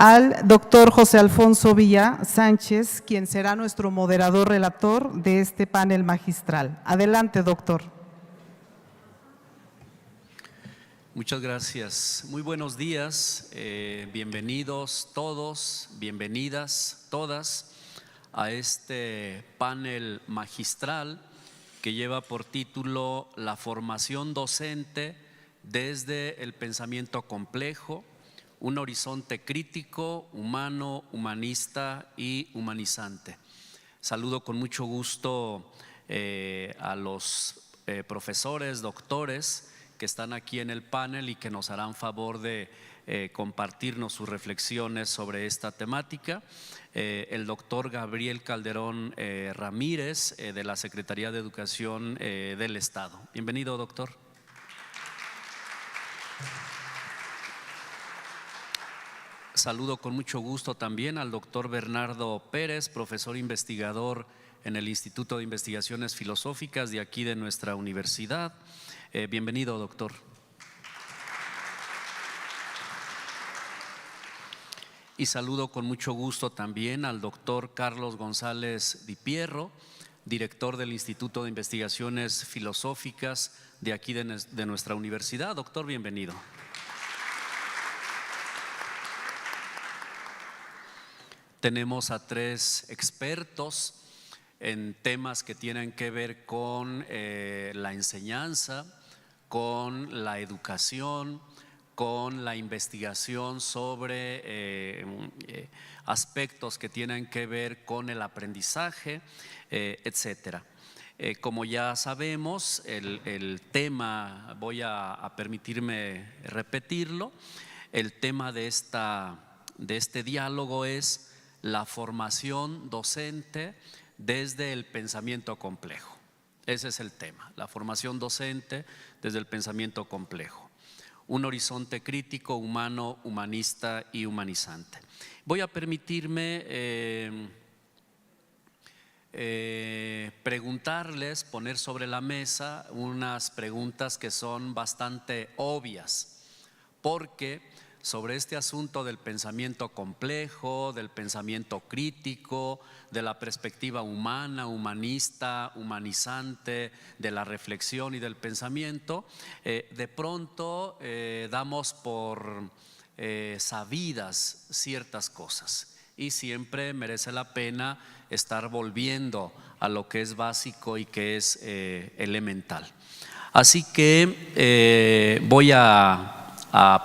al doctor José Alfonso Villa Sánchez, quien será nuestro moderador relator de este panel magistral. Adelante, doctor. Muchas gracias. Muy buenos días, bienvenidos todos, bienvenidas todas a este panel magistral que lleva por título La formación docente desde el pensamiento complejo, un horizonte crítico, humano, humanista y humanizante. Saludo con mucho gusto a los profesores, doctores que están aquí en el panel y que nos harán favor de compartirnos sus reflexiones sobre esta temática. El doctor Gabriel Calderón Ramírez de la Secretaría de Educación del Estado. Bienvenido, doctor. Saludo con mucho gusto también al doctor Bernardo Pérez, profesor investigador en el Instituto de Investigaciones Filosóficas de aquí de nuestra universidad. Bienvenido, doctor. Y saludo con mucho gusto también al doctor Carlos González Di Pierro, director del Instituto de Investigaciones Filosóficas de aquí de nuestra universidad. Doctor, bienvenido. Tenemos a tres expertos en temas que tienen que ver con la enseñanza, con la educación, con la investigación sobre aspectos que tienen que ver con el aprendizaje, etcétera. Como ya sabemos, el tema, voy a permitirme repetirlo, el tema de este diálogo es la formación docente desde el pensamiento complejo. Ese es el tema, la formación docente desde el pensamiento complejo. Un horizonte crítico, humano, humanista y humanizante. Voy a permitirme preguntarles, poner sobre la mesa unas preguntas que son bastante obvias, porque sobre este asunto del pensamiento complejo, del pensamiento crítico, de la perspectiva humana, humanista, humanizante, de la reflexión y del pensamiento, de pronto damos por sabidas ciertas cosas y siempre merece la pena estar volviendo a lo que es básico y que es elemental. Así que voy a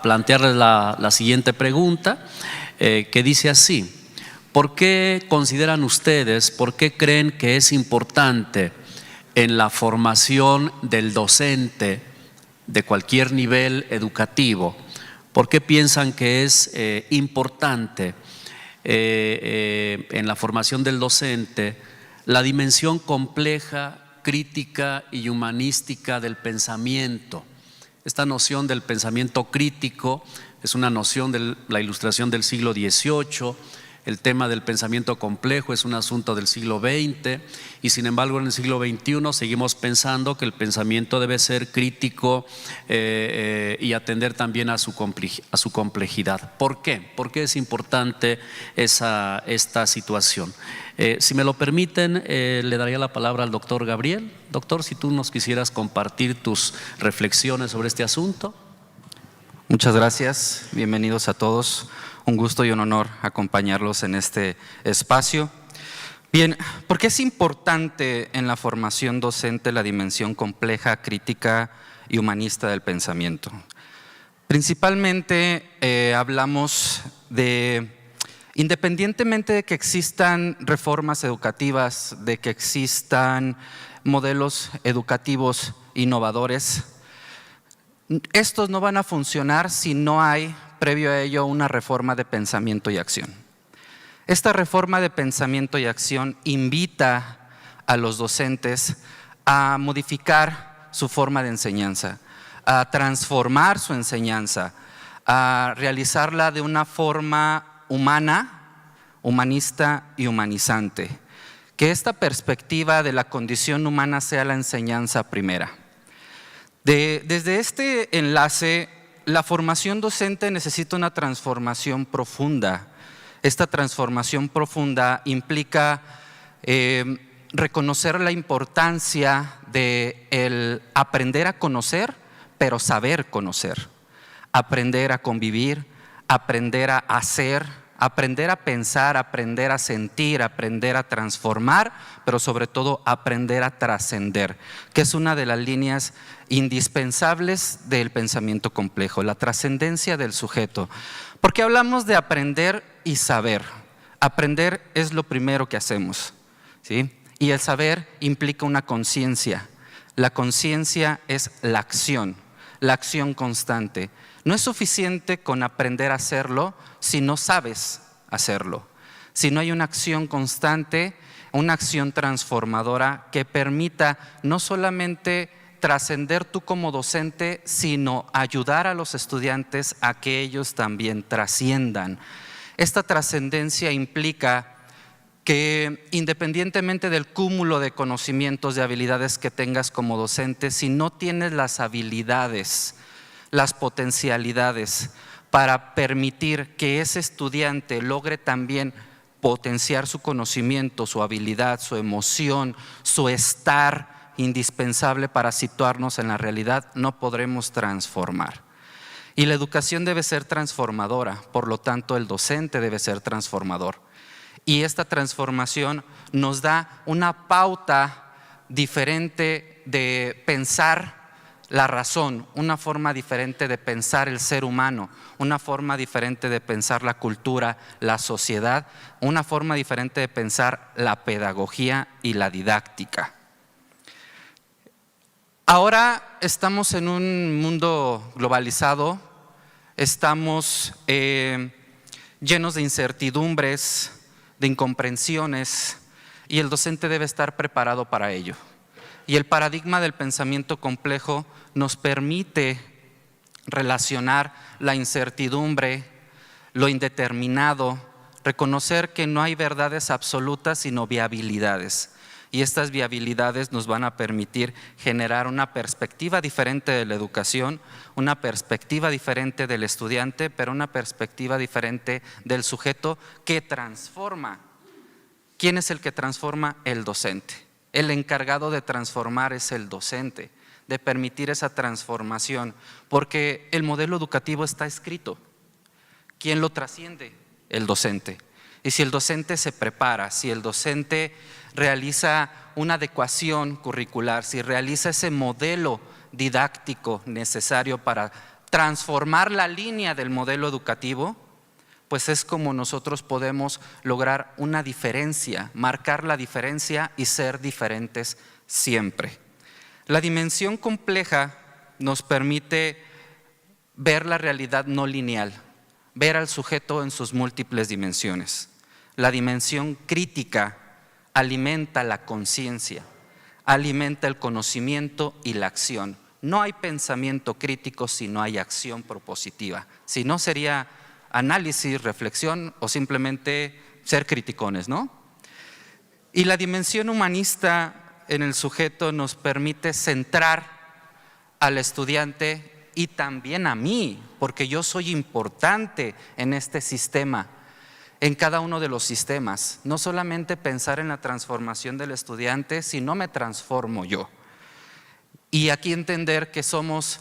plantearles la siguiente pregunta que dice así: ¿por qué consideran ustedes, por qué creen que es importante en la formación del docente de cualquier nivel educativo? ¿Por qué piensan que es importante en la formación del docente la dimensión compleja, crítica y humanística del pensamiento? Esta noción del pensamiento crítico es una noción de la Ilustración del siglo XVIII. El tema del pensamiento complejo es un asunto del siglo XX y sin embargo en el siglo XXI seguimos pensando que el pensamiento debe ser crítico y atender también a su complejidad. ¿Por qué? ¿Por qué es importante esta situación? Si me lo permiten, le daría la palabra al doctor Gabriel. Doctor, si tú nos quisieras compartir tus reflexiones sobre este asunto. Muchas gracias, bienvenidos a todos. Un gusto y un honor acompañarlos en este espacio. Bien, ¿por qué es importante en la formación docente la dimensión compleja, crítica y humanista del pensamiento? Principalmente hablamos de, independientemente de que existan reformas educativas, de que existan modelos educativos innovadores, estos no van a funcionar si no hay previo a ello una reforma de pensamiento y acción. Esta reforma de pensamiento y acción invita a los docentes a modificar su forma de enseñanza, a transformar su enseñanza, a realizarla de una forma humana, humanista y humanizante. Que esta perspectiva de la condición humana sea la enseñanza primera. Desde este enlace la formación docente necesita una transformación profunda. Esta transformación profunda implica reconocer la importancia de el aprender a conocer, pero saber conocer. Aprender a convivir, aprender a hacer, aprender a pensar, aprender a sentir, aprender a transformar, pero sobre todo aprender a trascender, que es una de las líneas indispensables del pensamiento complejo, la trascendencia del sujeto. Porque hablamos de aprender y saber. Aprender es lo primero que hacemos, ¿sí? Y el saber implica una conciencia. La conciencia es la acción constante. No es suficiente con aprender a hacerlo si no sabes hacerlo. Si no hay una acción constante, una acción transformadora que permita no solamente trascender tú como docente, sino ayudar a los estudiantes a que ellos también trasciendan. Esta trascendencia implica que independientemente del cúmulo de conocimientos, de habilidades que tengas como docente, si no tienes las habilidades, las potencialidades para permitir que ese estudiante logre también potenciar su conocimiento, su habilidad, su emoción, su estar indispensable para situarnos en la realidad, no podremos transformar. Y la educación debe ser transformadora, por lo tanto el docente debe ser transformador. Y esta transformación nos da una pauta diferente de pensar la razón, una forma diferente de pensar el ser humano, una forma diferente de pensar la cultura, la sociedad, una forma diferente de pensar la pedagogía y la didáctica. Ahora estamos en un mundo globalizado, estamos llenos de incertidumbres, de incomprensiones, y el docente debe estar preparado para ello. Y el paradigma del pensamiento complejo nos permite relacionar la incertidumbre, lo indeterminado, reconocer que no hay verdades absolutas sino viabilidades. Y estas viabilidades nos van a permitir generar una perspectiva diferente de la educación, una perspectiva diferente del estudiante, pero una perspectiva diferente del sujeto que transforma. ¿Quién es el que transforma? El docente. El encargado de transformar es el docente, de permitir esa transformación, porque el modelo educativo está escrito. ¿Quién lo trasciende? El docente. Y si el docente se prepara, si el docente realiza una adecuación curricular, si realiza ese modelo didáctico necesario para transformar la línea del modelo educativo, pues es como nosotros podemos lograr una diferencia, marcar la diferencia y ser diferentes siempre. La dimensión compleja nos permite ver la realidad no lineal, ver al sujeto en sus múltiples dimensiones. La dimensión crítica alimenta la conciencia, alimenta el conocimiento y la acción. No hay pensamiento crítico si no hay acción propositiva. Si no sería análisis, reflexión o simplemente ser criticones, ¿no? Y la dimensión humanista en el sujeto nos permite centrar al estudiante y también a mí, porque yo soy importante en este sistema, en cada uno de los sistemas. No solamente pensar en la transformación del estudiante, sino me transformo yo. Y aquí entender que somos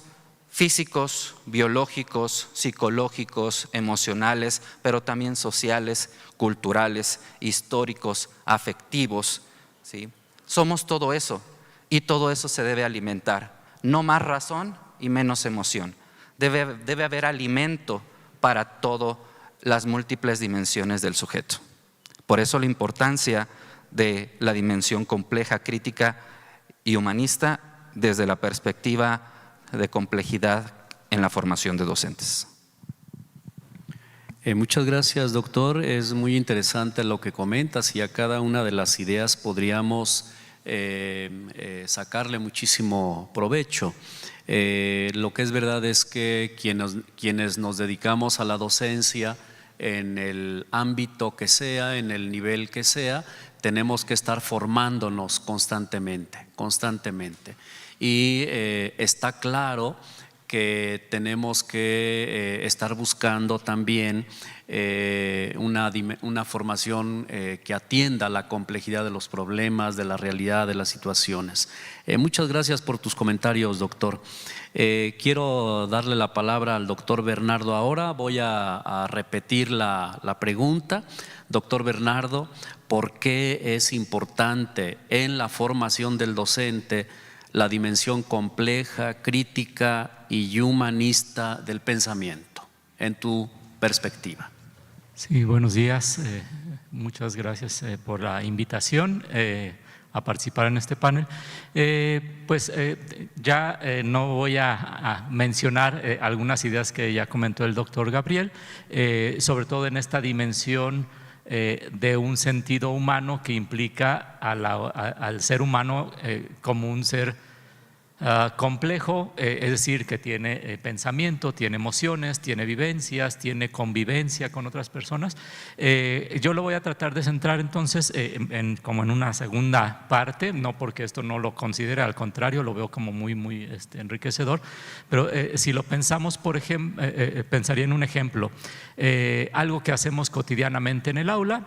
físicos, biológicos, psicológicos, emocionales, pero también sociales, culturales, históricos, afectivos, ¿sí? Somos todo eso y todo eso se debe alimentar. No más razón y menos emoción. Debe haber alimento para todas las múltiples dimensiones del sujeto. Por eso la importancia de la dimensión compleja, crítica y humanista desde la perspectiva de complejidad en la formación de docentes. Muchas gracias, doctor. Es muy interesante lo que comentas y a cada una de las ideas podríamos sacarle muchísimo provecho. Lo que es verdad es que quienes nos dedicamos a la docencia en el ámbito que sea, en el nivel que sea, tenemos que estar formándonos constantemente. Y está claro que tenemos que estar buscando también una formación que atienda la complejidad de los problemas, de la realidad, de las situaciones. Muchas gracias por tus comentarios, doctor. Quiero darle la palabra al doctor Bernardo ahora. Voy a repetir la pregunta. Doctor Bernardo, ¿por qué es importante en la formación del docente la dimensión compleja, crítica y humanista del pensamiento, en tu perspectiva? Sí, buenos días. Muchas gracias por la invitación a participar en este panel. No voy a mencionar algunas ideas que ya comentó el doctor Gabriel, sobre todo en esta dimensión de un sentido humano que implica al ser humano como un ser complejo, es decir, que tiene pensamiento, tiene emociones, tiene vivencias, tiene convivencia con otras personas. Yo lo voy a tratar de centrar entonces como en una segunda parte, no porque esto no lo considere, al contrario, lo veo como muy enriquecedor, pero si lo pensamos, por ejemplo, pensaría en un ejemplo, algo que hacemos cotidianamente en el aula.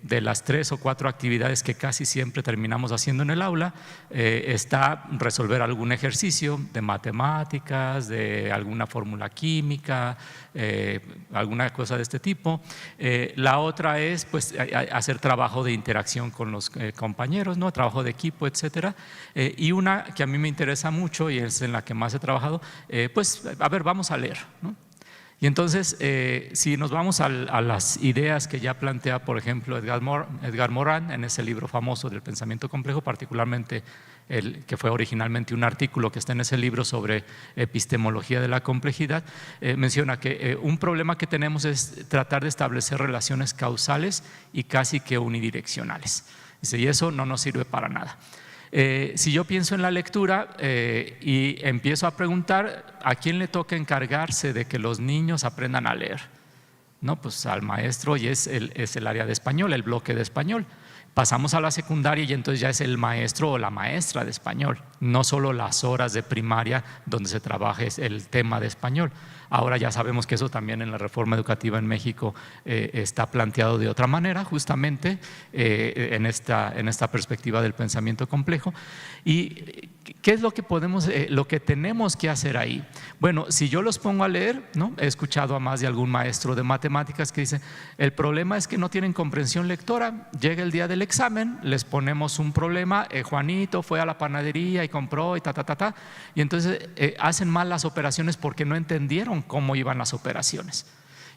De las 3 o 4 actividades que casi siempre terminamos haciendo en el aula, está resolver algún ejercicio de matemáticas, de alguna fórmula química, alguna cosa de este tipo. La otra es pues, hacer trabajo de interacción con los compañeros, ¿no? Trabajo de equipo, etcétera. Y una que a mí me interesa mucho y es en la que más he trabajado, vamos a leer, ¿no? Y entonces, si nos vamos a las ideas que ya plantea, por ejemplo, Edgar Morin en ese libro famoso del pensamiento complejo, particularmente el que fue originalmente un artículo que está en ese libro sobre epistemología de la complejidad, menciona que un problema que tenemos es tratar de establecer relaciones causales y casi que unidireccionales. Dice, y eso no nos sirve para nada. Si yo pienso en la lectura y empiezo a preguntar a quién le toca encargarse de que los niños aprendan a leer, no, pues al maestro, y es el área de español, el bloque de español. Pasamos a la secundaria y entonces ya es el maestro o la maestra de español, no solo las horas de primaria donde se trabaje el tema de español. Ahora ya sabemos que eso también en la reforma educativa en México está planteado de otra manera, justamente en esta perspectiva del pensamiento complejo. ¿Y qué es lo que tenemos que hacer ahí? Bueno, si yo los pongo a leer, ¿no? He escuchado a más de algún maestro de matemáticas que dice, el problema es que no tienen comprensión lectora, llega el día del examen, les ponemos un problema, Juanito fue a la panadería y compró y y entonces hacen mal las operaciones porque no entendieron cómo iban las operaciones.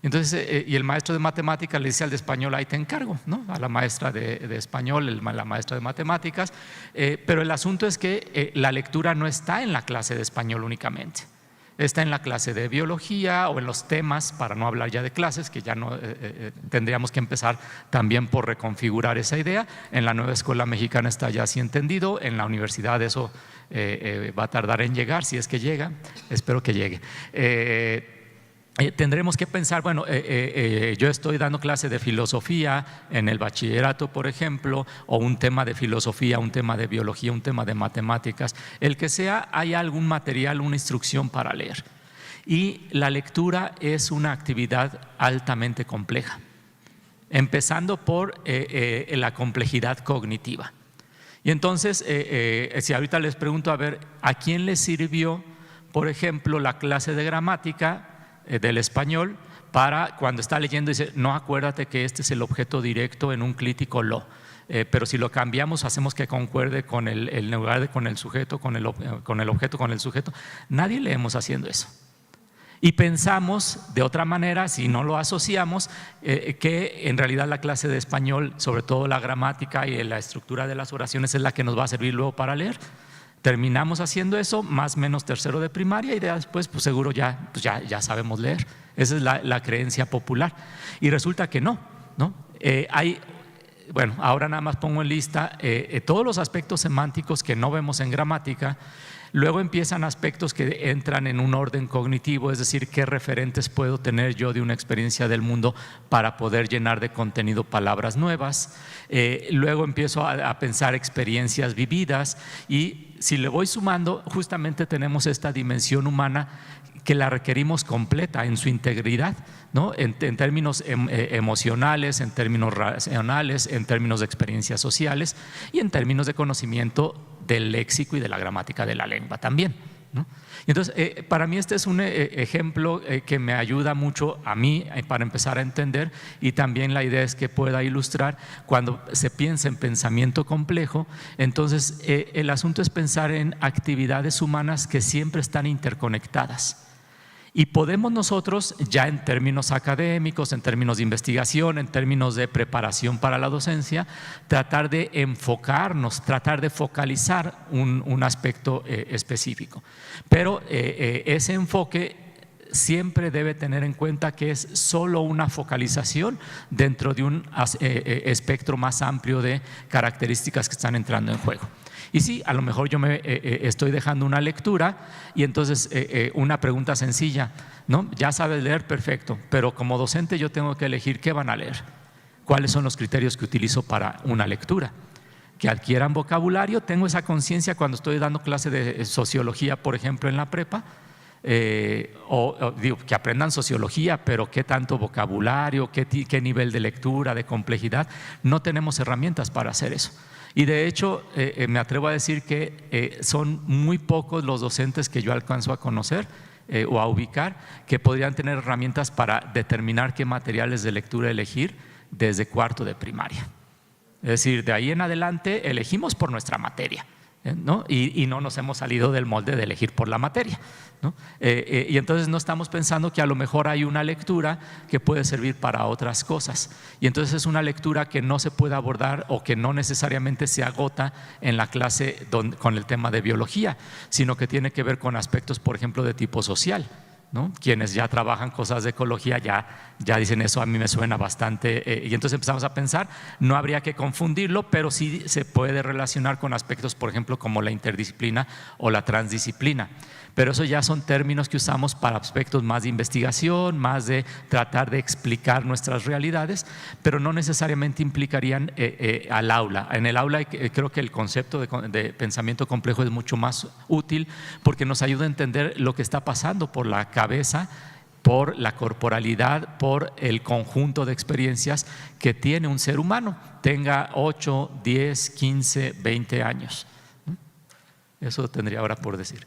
Entonces, y el maestro de matemáticas le dice al de español, ahí te encargo, ¿no? A la maestra de español, la maestra de matemáticas, pero el asunto es que la lectura no está en la clase de español únicamente. Está en la clase de biología o en los temas, para no hablar ya de clases, que ya no tendríamos que empezar también por reconfigurar esa idea. En la nueva escuela mexicana está ya así entendido, en la universidad eso va a tardar en llegar, si es que llega, espero que llegue. Tendremos que pensar, bueno, yo estoy dando clase de filosofía en el bachillerato, por ejemplo, o un tema de filosofía, un tema de biología, un tema de matemáticas, el que sea, hay algún material, una instrucción para leer. Y la lectura es una actividad altamente compleja, empezando por la complejidad cognitiva. Y entonces, si ahorita les pregunto, a ver, ¿a quién le sirvió, por ejemplo, la clase de gramática del español para cuando está leyendo dice, no, acuérdate que este es el objeto directo en un crítico lo, pero si lo cambiamos hacemos que concuerde con en lugar de con el sujeto, con el objeto, con el sujeto? Nadie leemos haciendo eso. Y pensamos de otra manera, si no lo asociamos, que en realidad la clase de español, sobre todo la gramática y la estructura de las oraciones, es la que nos va a servir luego para leer. Terminamos haciendo eso, más o menos tercero de primaria, y después pues seguro ya sabemos leer. Esa es la creencia popular. Y resulta que no. Bueno, ahora nada más pongo en lista todos los aspectos semánticos que no vemos en gramática. Luego empiezan aspectos que entran en un orden cognitivo, es decir, qué referentes puedo tener yo de una experiencia del mundo para poder llenar de contenido palabras nuevas. Luego empiezo a pensar experiencias vividas, y si le voy sumando, justamente tenemos esta dimensión humana que la requerimos completa en su integridad, ¿no? En términos emocionales, en términos racionales, en términos de experiencias sociales y en términos de conocimiento del léxico y de la gramática de la lengua también, ¿no? Entonces, para mí este es un ejemplo que me ayuda mucho a mí para empezar a entender, y también la idea es que pueda ilustrar cuando se piensa en pensamiento complejo. Entonces, el asunto es pensar en actividades humanas que siempre están interconectadas. Y podemos nosotros, ya en términos académicos, en términos de investigación, en términos de preparación para la docencia, tratar de enfocarnos, tratar de focalizar un aspecto específico. Pero ese enfoque siempre debe tener en cuenta que es solo una focalización dentro de un espectro más amplio de características que están entrando en juego. Y sí, a lo mejor yo me estoy dejando una lectura y entonces una pregunta sencilla, ¿no? Ya sabes leer, perfecto, pero como docente yo tengo que elegir qué van a leer, cuáles son los criterios que utilizo para una lectura. Que adquieran vocabulario, tengo esa conciencia cuando estoy dando clase de sociología, por ejemplo, en la prepa. O digo, que aprendan sociología, pero qué tanto vocabulario, qué nivel de lectura, de complejidad. No tenemos herramientas para hacer eso. Y de hecho, me atrevo a decir que son muy pocos los docentes que yo alcanzo a conocer o a ubicar que podrían tener herramientas para determinar qué materiales de lectura elegir desde cuarto de primaria. Es decir, de ahí en adelante elegimos por nuestra materia, ¿no? Y no nos hemos salido del molde de elegir por la materia, ¿no? Y entonces no estamos pensando que a lo mejor hay una lectura que puede servir para otras cosas, y entonces es una lectura que no se puede abordar o que no necesariamente se agota en la clase con el tema de biología, sino que tiene que ver con aspectos, por ejemplo, de tipo social, ¿no? Quienes ya trabajan cosas de ecología ya dicen eso, a mí me suena bastante, y entonces empezamos a pensar, no habría que confundirlo, pero sí se puede relacionar con aspectos, por ejemplo, como la interdisciplina o la transdisciplina. Pero eso ya son términos que usamos para aspectos más de investigación, más de tratar de explicar nuestras realidades, pero no necesariamente implicarían al aula. En el aula creo que el concepto de pensamiento complejo es mucho más útil porque nos ayuda a entender lo que está pasando por la cabeza, por la corporalidad, por el conjunto de experiencias que tiene un ser humano, tenga 8, 10, 15, 20 años. Eso tendría ahora por decir.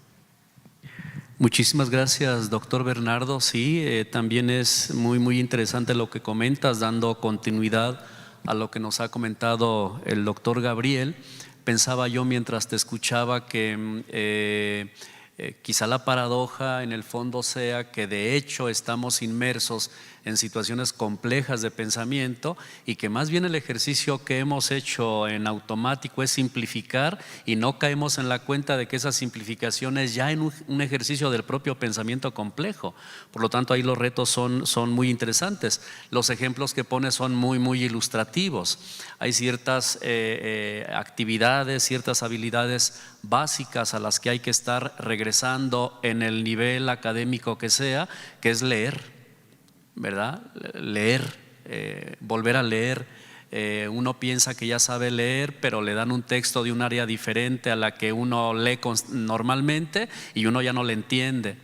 Muchísimas gracias, doctor Bernardo. Sí, también es muy interesante lo que comentas, dando continuidad a lo que nos ha comentado el doctor Gabriel. Pensaba yo mientras te escuchaba que quizá la paradoja en el fondo sea que de hecho estamos inmersos en situaciones complejas de pensamiento y que más bien el ejercicio que hemos hecho en automático es simplificar y no caemos en la cuenta de que esa simplificación es ya en un ejercicio del propio pensamiento complejo. Por lo tanto, ahí los retos son muy interesantes. Los ejemplos que pone son muy ilustrativos. Hay ciertas actividades, ciertas habilidades básicas a las que hay que estar regresando en el nivel académico que sea, que es leer, ¿verdad? Leer, volver a leer. Uno piensa que ya sabe leer, pero le dan un texto de un área diferente a la que uno lee normalmente y uno ya no le entiende.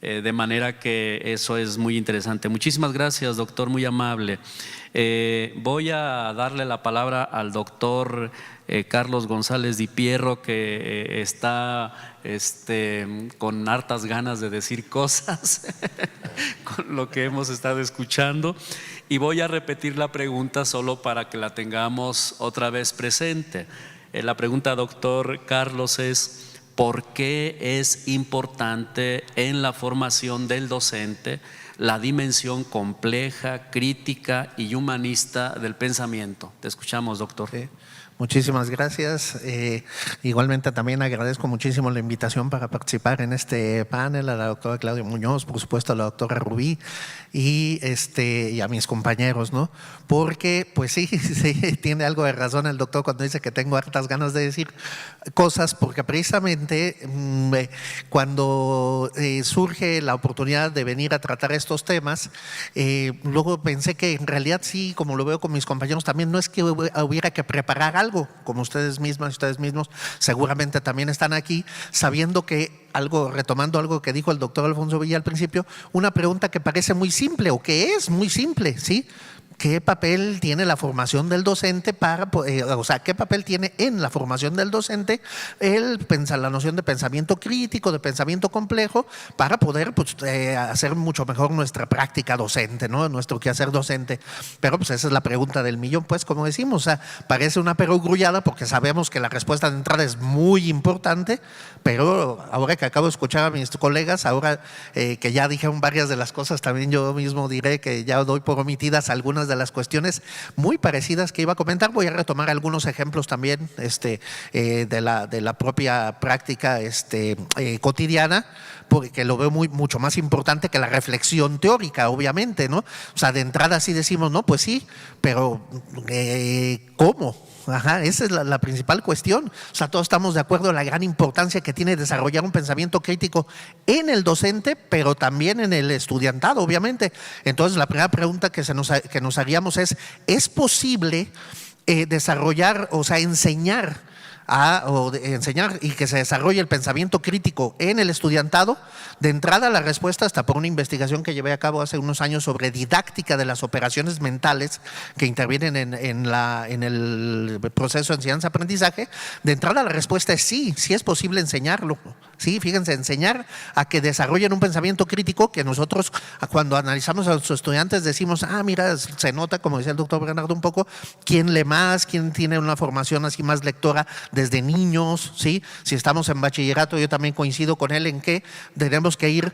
De manera que eso es muy interesante. Muchísimas gracias, doctor, muy amable. Voy a darle la palabra al doctor Carlos González Di Pierro, que está con hartas ganas de decir cosas con lo que hemos estado escuchando, y voy a repetir la pregunta solo para que la tengamos otra vez presente. La pregunta, doctor Carlos, es: ¿por qué es importante en la formación del docente la dimensión compleja, crítica y humanista del pensamiento? Te escuchamos, doctor. Sí. Muchísimas gracias. Igualmente también agradezco muchísimo la invitación para participar en este panel, a la doctora Claudia Muñoz, por supuesto a la doctora Rubí y a mis compañeros, ¿no? Porque pues sí, tiene algo de razón el doctor cuando dice que tengo hartas ganas de decir cosas, porque precisamente cuando surge la oportunidad de venir a tratar estos temas, luego pensé que en realidad sí, como lo veo con mis compañeros, también no es que hubiera que preparar algo, como ustedes mismos seguramente también están aquí, sabiendo que retomando algo que dijo el doctor Alfonso Villa al principio, una pregunta que parece muy simple o que es muy simple, ¿sí? ¿Qué papel tiene la formación del docente qué papel tiene en la formación del docente la noción de pensamiento crítico, de pensamiento complejo, para poder hacer mucho mejor nuestra práctica docente, ¿no? Nuestro quehacer docente? Pero pues esa es la pregunta del millón, pues, como decimos, parece una perogrullada porque sabemos que la respuesta de entrada es muy importante, pero ahora que acabo de escuchar a mis colegas, ahora que ya dijeron varias de las cosas, también yo mismo diré que ya doy por omitidas algunas de las cuestiones muy parecidas que iba a comentar. Voy a retomar algunos ejemplos también de la propia práctica cotidiana, porque lo veo mucho más importante que la reflexión teórica, obviamente, ¿no? O sea, de entrada sí decimos, no, pues sí, pero ¿cómo? Ajá, esa es la principal cuestión. O sea, todos estamos de acuerdo en la gran importancia que tiene desarrollar un pensamiento crítico en el docente, pero también en el estudiantado, obviamente. Entonces, la primera pregunta que nos haríamos ¿es posible desarrollar, o sea, enseñar y que se desarrolle el pensamiento crítico en el estudiantado? De entrada, la respuesta está por una investigación que llevé a cabo hace unos años sobre didáctica de las operaciones mentales que intervienen en el proceso de enseñanza-aprendizaje. De entrada, la respuesta es sí es posible enseñarlo. Sí, fíjense, enseñar a que desarrollen un pensamiento crítico que nosotros cuando analizamos a los estudiantes decimos, mira, se nota, como decía el doctor Bernardo un poco, quién lee más, quién tiene una formación así más lectora desde niños, ¿sí? Si estamos en bachillerato, yo también coincido con él en que tenemos que ir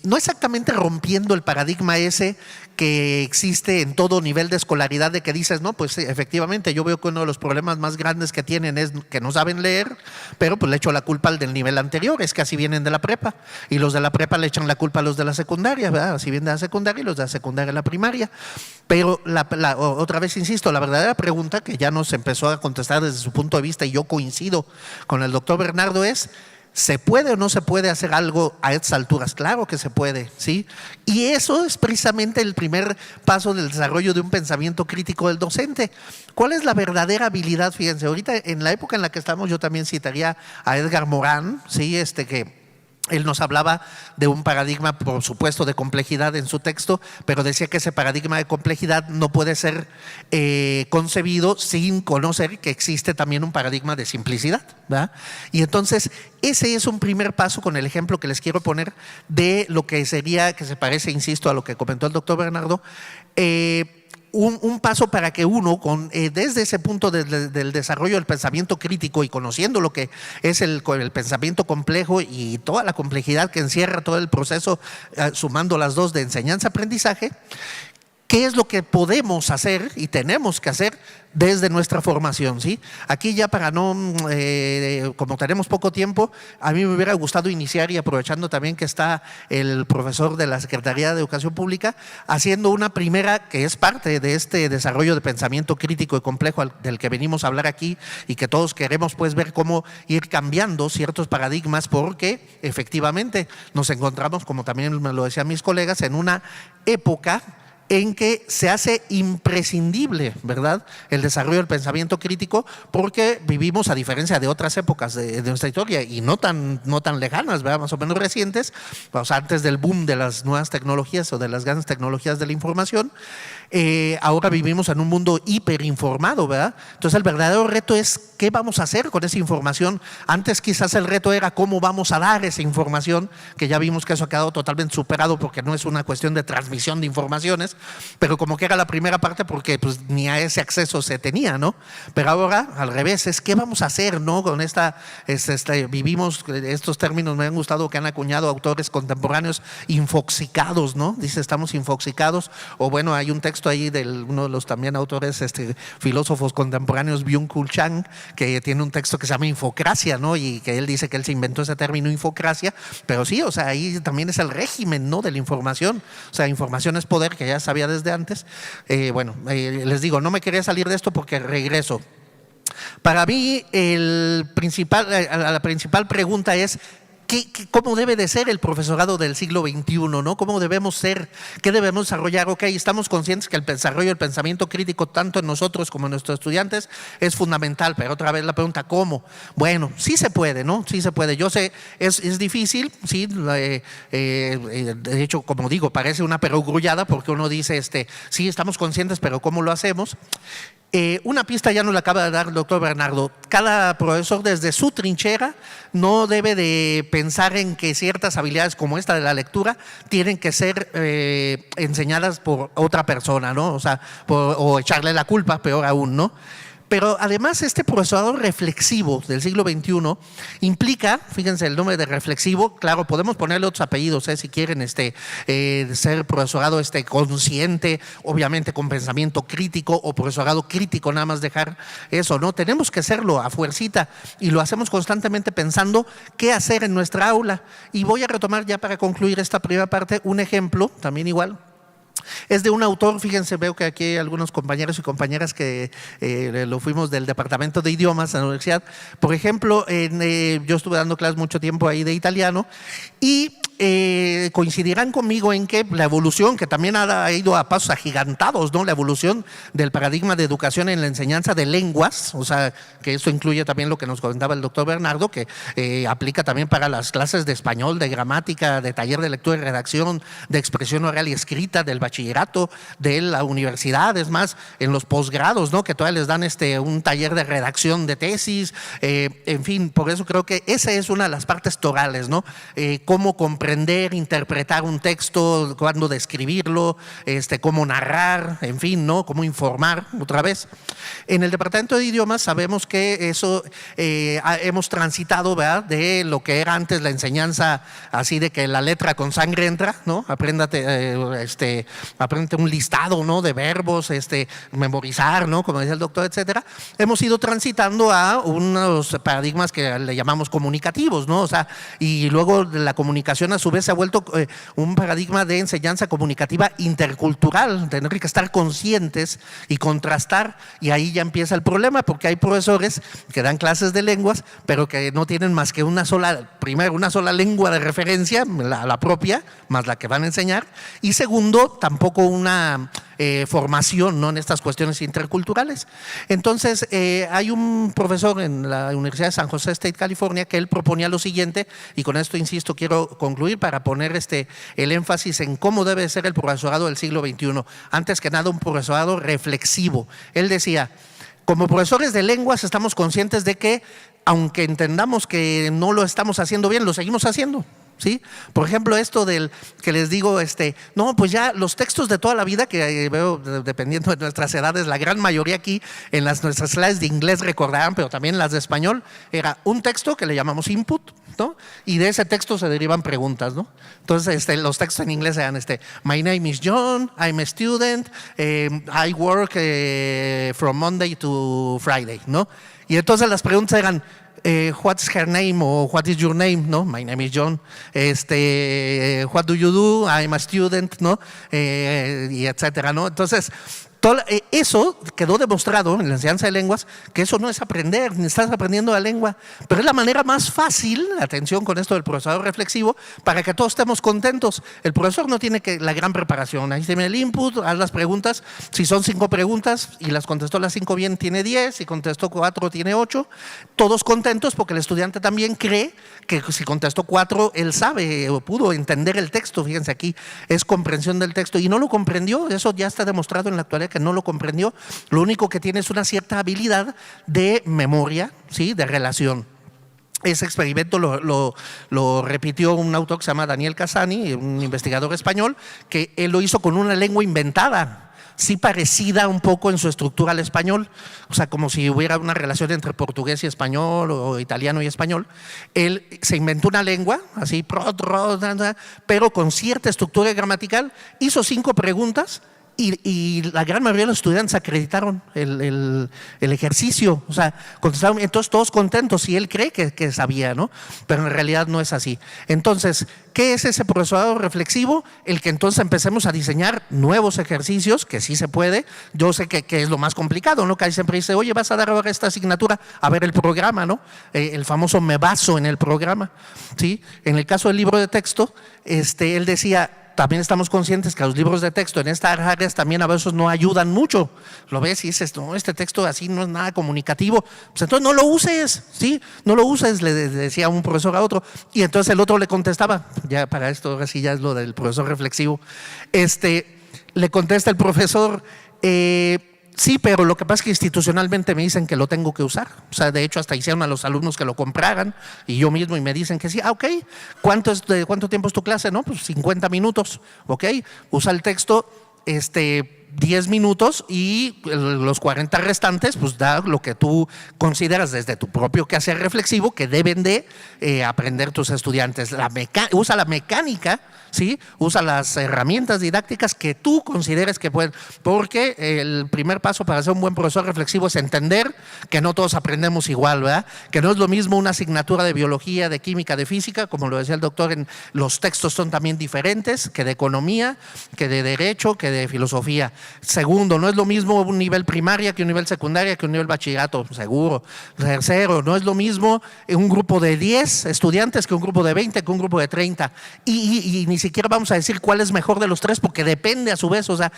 no exactamente rompiendo el paradigma ese que existe en todo nivel de escolaridad, de que dices, no, pues efectivamente yo veo que uno de los problemas más grandes que tienen es que no saben leer, pero pues le echo la culpa al del nivel anterior, es que así vienen de la prepa, y los de la prepa le echan la culpa a los de la secundaria, ¿verdad? Así vienen de la secundaria y los de la secundaria a la primaria. Pero otra vez insisto, la verdadera pregunta que ya nos empezó a contestar desde su punto de vista, y yo coincido con el doctor Bernardo, es ¿se puede o no se puede hacer algo a estas alturas? Claro que se puede, ¿sí? Y eso es precisamente el primer paso del desarrollo de un pensamiento crítico del docente. ¿Cuál es la verdadera habilidad? Fíjense, ahorita en la época en la que estamos, yo también citaría a Edgar Morán, ¿sí? Que él nos hablaba de un paradigma, por supuesto, de complejidad en su texto, pero decía que ese paradigma de complejidad no puede ser concebido sin conocer que existe también un paradigma de simplicidad, ¿verdad? Y entonces, ese es un primer paso con el ejemplo que les quiero poner de lo que sería, que se parece, insisto, a lo que comentó el doctor Bernardo, un paso para que uno, desde ese punto del desarrollo del pensamiento crítico y conociendo lo que es el pensamiento complejo y toda la complejidad que encierra todo el proceso, sumando las dos de enseñanza-aprendizaje, ¿qué es lo que podemos hacer y tenemos que hacer desde nuestra formación? ¿Sí? Aquí ya para como tenemos poco tiempo, a mí me hubiera gustado iniciar, y aprovechando también que está el profesor de la Secretaría de Educación Pública, haciendo una primera que es parte de este desarrollo de pensamiento crítico y complejo del que venimos a hablar aquí, y que todos queremos pues ver cómo ir cambiando ciertos paradigmas, porque efectivamente nos encontramos, como también me lo decían mis colegas, en una época en que se hace imprescindible, ¿verdad?, el desarrollo del pensamiento crítico, porque vivimos, a diferencia de otras épocas de nuestra historia y no tan lejanas, ¿verdad?, más o menos recientes, pues antes del boom de las nuevas tecnologías o de las grandes tecnologías de la información, ahora vivimos en un mundo hiperinformado, ¿verdad? Entonces el verdadero reto es qué vamos a hacer con esa información. Antes quizás el reto era cómo vamos a dar esa información, que ya vimos que eso ha quedado totalmente superado porque no es una cuestión de transmisión de informaciones, pero como que era la primera parte porque pues ni a ese acceso se tenía, ¿no? Pero ahora al revés, es qué vamos a hacer, ¿no? Con vivimos estos términos, me han gustado que han acuñado autores contemporáneos, infoxicados, ¿no? Dice, estamos infoxicados, o bueno, hay un texto ahí de uno de los también autores, filósofos contemporáneos, Byung-Chul Chang, que tiene un texto que se llama Infocracia, ¿no? Y que él dice que él se inventó ese término infocracia, pero sí, o sea, ahí también es el régimen, ¿no? De la información, o sea, información es poder, que ya sabía desde antes. Les digo, no me quería salir de esto porque regreso. Para mí, la principal pregunta es, ¿cómo debe de ser el profesorado del siglo XXI? ¿No? ¿Cómo debemos ser? ¿Qué debemos desarrollar? Ok, estamos conscientes que el desarrollo del pensamiento crítico, tanto en nosotros como en nuestros estudiantes, es fundamental, pero otra vez la pregunta, ¿cómo? Bueno, sí se puede, ¿no? Sí se puede. Yo sé, es difícil, sí, de hecho, como digo, parece una perogrullada porque uno dice, sí, estamos conscientes, pero ¿cómo lo hacemos? Una pista ya nos la acaba de dar el doctor Bernardo. Cada profesor desde su trinchera no debe de pensar en que ciertas habilidades como esta de la lectura tienen que ser enseñadas por otra persona, ¿no? O sea, o echarle la culpa, peor aún, ¿no? Pero además este profesorado reflexivo del siglo XXI implica, fíjense el nombre de reflexivo, claro, podemos ponerle otros apellidos si quieren, ser profesorado consciente, obviamente con pensamiento crítico, o profesorado crítico, nada más dejar eso, ¿no? Tenemos que hacerlo a fuercita y lo hacemos constantemente pensando qué hacer en nuestra aula. Y voy a retomar ya para concluir esta primera parte un ejemplo, también igual. Es de un autor, fíjense, veo que aquí hay algunos compañeros y compañeras que lo fuimos del departamento de idiomas en la universidad. Por ejemplo, yo estuve dando clases mucho tiempo ahí de italiano y coincidirán conmigo en que la evolución, que también ha ido a pasos agigantados, ¿no? La evolución del paradigma de educación en la enseñanza de lenguas, o sea, que esto incluye también lo que nos comentaba el doctor Bernardo, que aplica también para las clases de español, de gramática, de taller de lectura y redacción, de expresión oral y escrita, del bachillerato, de la universidad, es más, en los posgrados, ¿no? Que todavía les dan un taller de redacción de tesis, en fin, por eso creo que esa es una de las partes torales, ¿no? Cómo comprender, interpretar un texto, cuándo describirlo, cómo narrar, en fin, ¿no? Cómo informar, otra vez. En el departamento de idiomas sabemos que eso hemos transitado, ¿verdad? De lo que era antes la enseñanza así de que la letra con sangre entra, ¿no? Apréndate un listado, ¿no? De verbos, memorizar, ¿no? Como decía el doctor, etcétera. Hemos ido transitando a unos paradigmas que le llamamos comunicativos, ¿no? O sea, y luego la comunicación a su vez se ha vuelto un paradigma de enseñanza comunicativa intercultural, tener que estar conscientes y contrastar, y ahí ya empieza el problema, porque hay profesores que dan clases de lenguas, pero que no tienen más que una sola lengua de referencia, la propia, más la que van a enseñar, y segundo, tampoco una formación, ¿no? En estas cuestiones interculturales. Entonces, hay un profesor en la Universidad de San José State, California, que él proponía lo siguiente, y con esto, insisto, quiero concluir para poner el énfasis en cómo debe ser el profesorado del siglo XXI. Antes que nada, un profesorado reflexivo. Él decía, como profesores de lenguas estamos conscientes de que, aunque entendamos que no lo estamos haciendo bien, lo seguimos haciendo. ¿Sí? Por ejemplo, esto del que les digo, no, pues ya los textos de toda la vida, que veo dependiendo de nuestras edades, la gran mayoría aquí en nuestras clases de inglés recordarán, pero también las de español, era un texto que le llamamos input, ¿no? Y de ese texto se derivan preguntas, ¿no? Entonces, los textos en inglés eran my name is John, I'm a student, I work from Monday to Friday, ¿no? Y entonces las preguntas eran, what's her name o what is your name, ¿no? My name is John. What do you do? I'm a student, ¿no? Y etcétera, ¿no? Entonces, eso quedó demostrado en la enseñanza de lenguas, que eso no es aprender, ni estás aprendiendo la lengua, pero es la manera más fácil, atención con esto del profesorado reflexivo, para que todos estemos contentos. El profesor no tiene la gran preparación, ahí tiene el input, haz las preguntas, si son 5 preguntas y las contestó las 5 bien, tiene 10, si contestó 4, tiene 8, todos contentos porque el estudiante también cree que si contestó 4, él sabe o pudo entender el texto. Fíjense, aquí es comprensión del texto y no lo comprendió, eso ya está demostrado en la actualidad que no lo comprendió, lo único que tiene es una cierta habilidad de memoria, ¿sí? De relación. Ese experimento lo repitió un autor que se llama Daniel Casani, un investigador español, que él lo hizo con una lengua inventada, sí parecida un poco en su estructura al español, o sea, como si hubiera una relación entre portugués y español o italiano y español. Él se inventó una lengua, así, pero con cierta estructura gramatical, hizo 5 preguntas y la gran mayoría de los estudiantes acreditaron el ejercicio, o sea, contestaron, entonces todos contentos y él cree que sabía, ¿no? Pero en realidad no es así. Entonces, ¿qué es ese profesorado reflexivo? El que entonces empecemos a diseñar nuevos ejercicios, que sí se puede. Yo sé que es lo más complicado, ¿no? Que ahí siempre dice, oye, vas a dar ahora esta asignatura, a ver el programa, ¿no? El famoso me baso en el programa, ¿sí? En el caso del libro de texto, él decía, también estamos conscientes que los libros de texto en estas áreas también a veces no ayudan mucho. Lo ves y dices, no, este texto así no es nada comunicativo. Pues entonces no lo uses, ¿sí? No lo uses, le decía un profesor a otro. Y entonces el otro le contestaba, ya para esto ahora sí ya es lo del profesor reflexivo. Le contesta el profesor, sí, pero lo que pasa es que institucionalmente me dicen que lo tengo que usar. O sea, de hecho, hasta hicieron a los alumnos que lo compraran y yo mismo y me dicen que sí. Ok, ¿cuánto tiempo es tu clase? No, pues 50 minutos. Ok, usa el texto 10 minutos y los 40 restantes, pues da lo que tú consideras desde tu propio quehacer reflexivo que deben de aprender tus estudiantes. Usa la mecánica, ¿sí? Usa las herramientas didácticas que tú consideres que pueden, porque el primer paso para ser un buen profesor reflexivo es entender que no todos aprendemos igual, ¿verdad? Que no es lo mismo una asignatura de biología, de química, de física, como lo decía el doctor, los textos son también diferentes que de economía, que de derecho, que de filosofía. Segundo, no es lo mismo un nivel primaria que un nivel secundaria que un nivel bachillerato, seguro. Tercero, no es lo mismo un grupo de 10 estudiantes que un grupo de 20, que un grupo de 30. Y ni siquiera vamos a decir cuál es mejor de los 3 porque depende a su vez. O sea,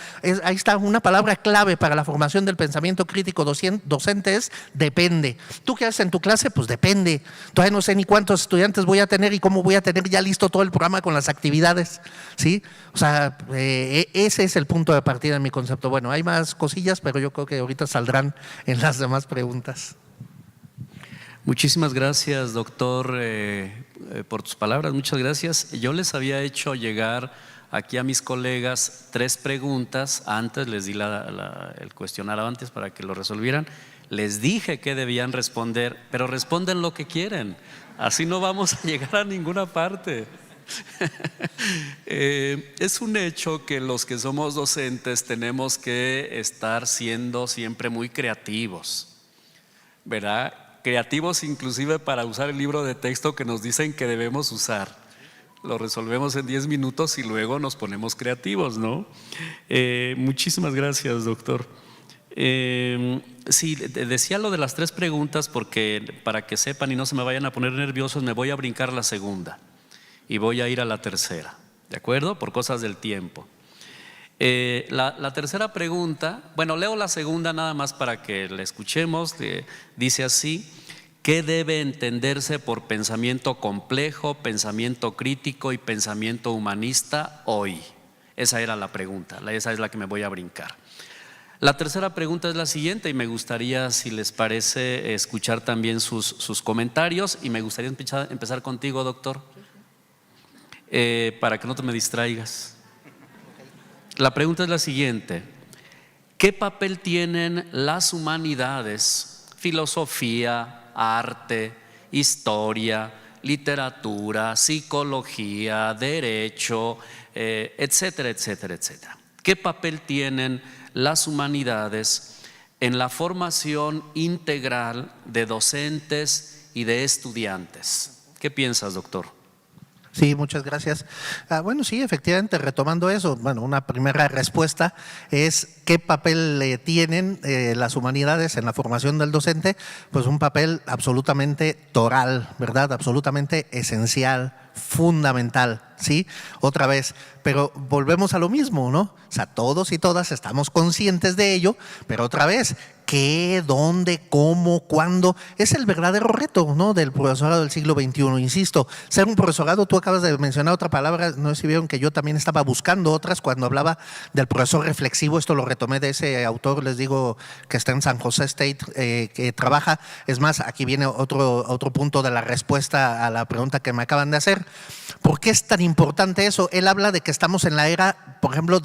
ahí está una palabra clave para la formación del pensamiento crítico docente es depende. ¿Tú qué haces en tu clase? Pues depende. Todavía no sé ni cuántos estudiantes voy a tener y cómo voy a tener ya listo todo el programa con las actividades, ¿sí? O sea, ese es el punto de partida en mi concepto. Bueno, hay más cosillas, pero yo creo que ahorita saldrán en las demás preguntas. Muchísimas gracias, doctor, por tus palabras. Muchas gracias. Yo les había hecho llegar aquí a mis colegas 3 preguntas. Antes les di el cuestionario antes para que lo resolvieran. Les dije que debían responder, pero responden lo que quieren. Así no vamos a llegar a ninguna parte. Es un hecho que los que somos docentes tenemos que estar siendo siempre muy creativos, ¿verdad? Creativos inclusive para usar el libro de texto que nos dicen que debemos usar. Lo resolvemos en 10 minutos y luego nos ponemos creativos, ¿no? Muchísimas gracias, doctor. Sí, decía lo de las 3 preguntas porque para que sepan y no se me vayan a poner nerviosos, me voy a brincar la segunda y voy a ir a la tercera, ¿de acuerdo? Por cosas del tiempo. La tercera pregunta, bueno, leo la segunda nada más para que la escuchemos. Dice así: ¿qué debe entenderse por pensamiento complejo, pensamiento crítico y pensamiento humanista hoy? Esa era la pregunta, esa es la que me voy a brincar. La tercera pregunta es la siguiente y me gustaría, si les parece, escuchar también sus comentarios y me gustaría empezar contigo, doctor. Para que no te me distraigas. La pregunta es la siguiente: ¿qué papel tienen las humanidades, filosofía, arte, historia, literatura, psicología, derecho, etcétera, etcétera, etcétera? ¿Qué papel tienen las humanidades en la formación integral de docentes y de estudiantes? ¿Qué piensas, doctor? Sí, muchas gracias. Bueno, sí, efectivamente, retomando eso, bueno, una primera respuesta es ¿qué papel tienen las humanidades en la formación del docente? Pues un papel absolutamente toral, ¿verdad? Absolutamente esencial, fundamental, ¿sí? Otra vez, pero volvemos a lo mismo, ¿no? O sea, todos y todas estamos conscientes de ello, pero otra vez, qué, dónde, cómo, cuándo. Es el verdadero reto, ¿no?, del profesorado del siglo XXI. Insisto, ser un profesorado, tú acabas de mencionar otra palabra, no sé si vieron que yo también estaba buscando otras cuando hablaba del profesor reflexivo. Esto lo retomé de ese autor, les digo, que está en San José State, que trabaja. Es más, aquí viene otro punto de la respuesta a la pregunta que me acaban de hacer. ¿Por qué es tan importante eso? Él habla de que estamos en la era, por ejemplo,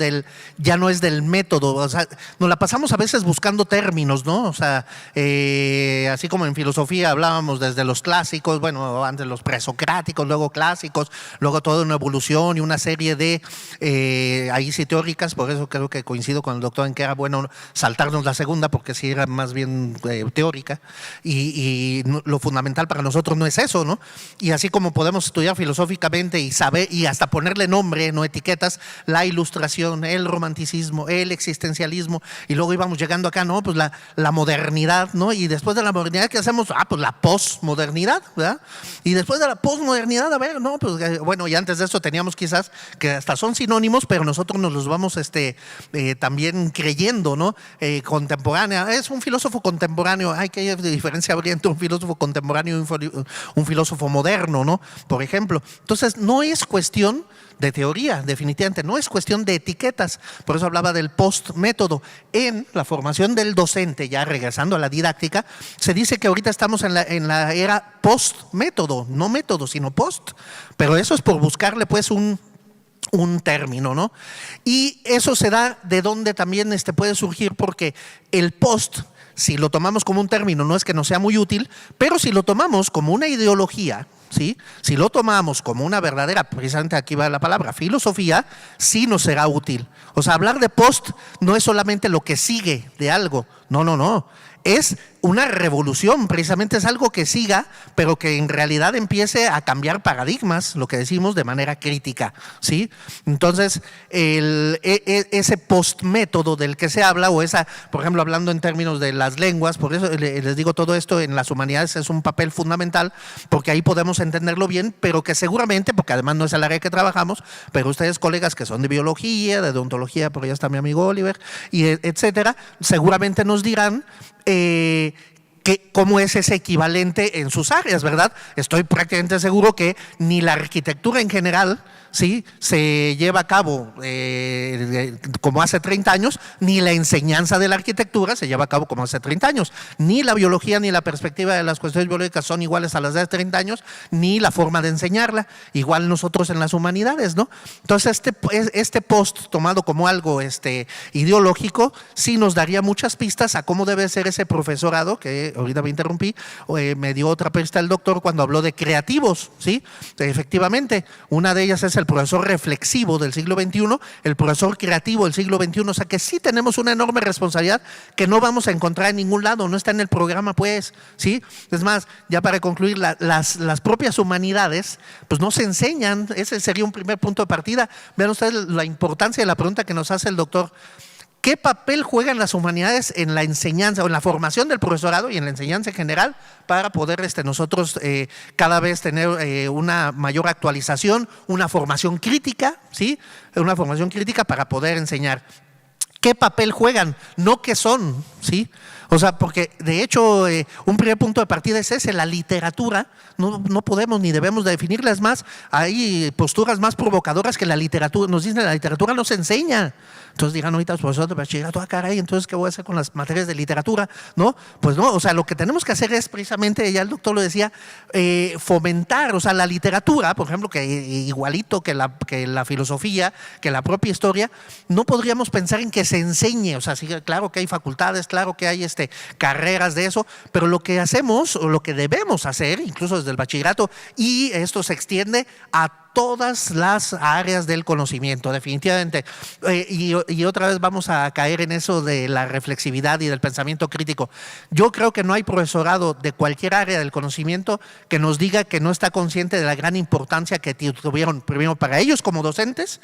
ya no es del método. O sea, nos la pasamos a veces buscando términos, ¿no? O sea, así como en filosofía hablábamos desde los clásicos, bueno, antes los presocráticos, luego clásicos, luego toda una evolución y una serie de, ahí sí teóricas. Por eso creo que coincido con el doctor en que era bueno saltarnos la segunda, porque sí era más bien teórica, y lo fundamental para nosotros no es eso, ¿no? Y así como podemos estudiar filosóficamente y saber y hasta ponerle nombre, no etiquetas, la ilustración, el romanticismo, el existencialismo, y luego íbamos llegando acá, ¿no? Pues la modernidad, ¿no? Y después de la modernidad, ¿qué hacemos? Pues la posmodernidad, ¿verdad? Y después de la posmodernidad, a ver, ¿no? Pues bueno, y antes de eso teníamos quizás que hasta son sinónimos, pero nosotros nos los vamos también creyendo, ¿no? Contemporánea, es un filósofo contemporáneo. Hay que diferenciar entre un filósofo contemporáneo y un filósofo moderno, ¿no? Por ejemplo. Entonces, no es cuestión de teoría, definitivamente, no es cuestión de etiquetas. Por eso hablaba del post-método. En la formación del docente, ya regresando a la didáctica, se dice que ahorita estamos en la era post-método, no método, sino post. Pero eso es por buscarle pues un término, ¿no? Y eso se da de donde también puede surgir, porque el post, si lo tomamos como un término, no es que no sea muy útil, pero si lo tomamos como una ideología, ¿sí? Si lo tomamos como una verdadera, precisamente aquí va la palabra, filosofía, sí nos será útil. O sea, hablar de post no es solamente lo que sigue de algo, no. Es una revolución, precisamente es algo que siga, pero que en realidad empiece a cambiar paradigmas, lo que decimos, de manera crítica, ¿sí? Entonces, ese postmétodo del que se habla, o esa, por ejemplo, hablando en términos de las lenguas, por eso les digo todo esto, en las humanidades es un papel fundamental, porque ahí podemos entenderlo bien, pero que seguramente, porque además no es el área que trabajamos, pero ustedes, colegas que son de biología, de odontología, por allá está mi amigo Oliver, y etcétera, seguramente nos dirán cómo es ese equivalente en sus áreas, ¿verdad? Estoy prácticamente seguro que ni la arquitectura en general, ¿sí?, se lleva a cabo como hace 30 años, ni la enseñanza de la arquitectura se lleva a cabo como hace 30 años, ni la biología ni la perspectiva de las cuestiones biológicas son iguales a las de hace 30 años, ni la forma de enseñarla, igual nosotros en las humanidades, ¿no? Entonces este post tomado como algo ideológico sí nos daría muchas pistas a cómo debe ser ese profesorado, que ahorita me interrumpí, me dio otra pista el doctor cuando habló de creativos, ¿sí? Efectivamente, una de ellas es el profesor reflexivo del siglo XXI, el profesor creativo del siglo XXI. O sea que sí tenemos una enorme responsabilidad que no vamos a encontrar en ningún lado, no está en el programa, pues, ¿sí? Es más, ya para concluir, las propias humanidades pues no se enseñan. Ese sería un primer punto de partida. Vean ustedes la importancia de la pregunta que nos hace el doctor. ¿Qué papel juegan las humanidades en la enseñanza o en la formación del profesorado y en la enseñanza en general para poder nosotros cada vez tener una mayor actualización, una formación crítica, ¿sí? Una formación crítica para poder enseñar? ¿Qué papel juegan? No qué son, ¿sí? O sea, porque de hecho un primer punto de partida es ese, la literatura. No podemos ni debemos de definirla. Es más, hay posturas más provocadoras que la literatura. Nos dicen que la literatura no se enseña. Entonces dirán ahorita los profesores de bachillerato, caray, entonces ¿qué voy a hacer con las materias de literatura? ¿No? Pues no, o sea, lo que tenemos que hacer es precisamente, ya el doctor lo decía, fomentar, o sea, la literatura, por ejemplo, que igualito que la filosofía, que la propia historia, no podríamos pensar en que se enseñe. O sea, sí, claro que hay facultades, claro que hay carreras de eso, pero lo que hacemos o lo que debemos hacer, incluso desde el bachillerato, y esto se extiende a todas las áreas del conocimiento, definitivamente. Y otra vez vamos a caer en eso de la reflexividad y del pensamiento crítico. Yo creo que no hay profesorado de cualquier área del conocimiento que nos diga que no está consciente de la gran importancia que tuvieron primero para ellos como docentes,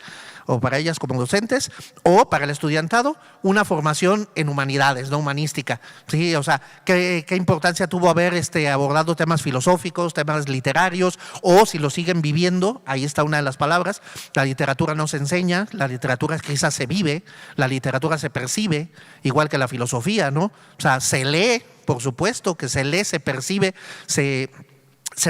o para ellas como docentes, o para el estudiantado, una formación en humanidades, no humanística. Sí, o sea, qué importancia tuvo haber abordado temas filosóficos, temas literarios, o si lo siguen viviendo, ahí ahí está una de las palabras. La literatura no se enseña, la literatura quizás se vive, la literatura se percibe, igual que la filosofía, ¿no? O sea, se lee, por supuesto que se lee, se percibe, se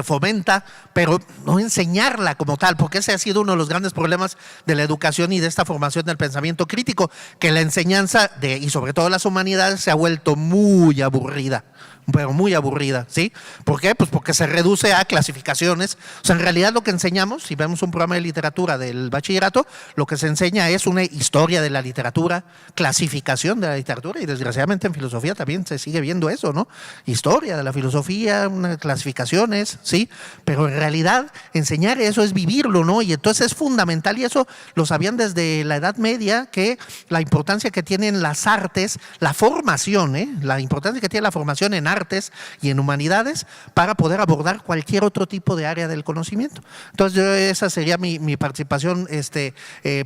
fomenta, pero no enseñarla como tal, porque ese ha sido uno de los grandes problemas de la educación y de esta formación del pensamiento crítico, que la enseñanza y sobre todo las humanidades se ha vuelto muy aburrida, pero muy aburrida, ¿sí? ¿Por qué? Pues porque se reduce a clasificaciones. O sea, en realidad lo que enseñamos, si vemos un programa de literatura del bachillerato, lo que se enseña es una historia de la literatura, clasificación de la literatura, y desgraciadamente en filosofía también se sigue viendo eso, ¿no? Historia de la filosofía, unas clasificaciones, ¿sí? Pero en realidad enseñar eso es vivirlo, ¿no? Y entonces es fundamental, y eso lo sabían desde la Edad Media, que la importancia que tienen las artes, la formación, la importancia que tiene la formación en artes y en humanidades para poder abordar cualquier otro tipo de área del conocimiento. Entonces esa sería mi participación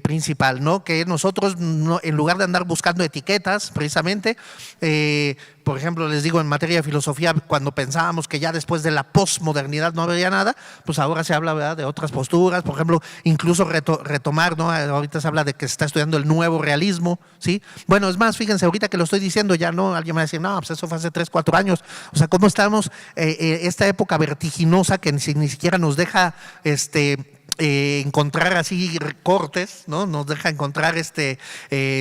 principal, ¿no? Que nosotros en lugar de andar buscando etiquetas precisamente, por ejemplo, les digo, en materia de filosofía, cuando pensábamos que ya después de la posmodernidad no habría nada, pues ahora se habla, ¿verdad?, de otras posturas, por ejemplo, incluso retomar, ¿no? Ahorita se habla de que se está estudiando el nuevo realismo, ¿sí? Bueno, es más, fíjense, ahorita que lo estoy diciendo ya, ¿no? Alguien me va a decir, no, pues eso fue hace 3, 4 años. O sea, ¿cómo estamos? Esta época vertiginosa que ni siquiera nos deja encontrar así cortes, ¿no? Nos deja encontrar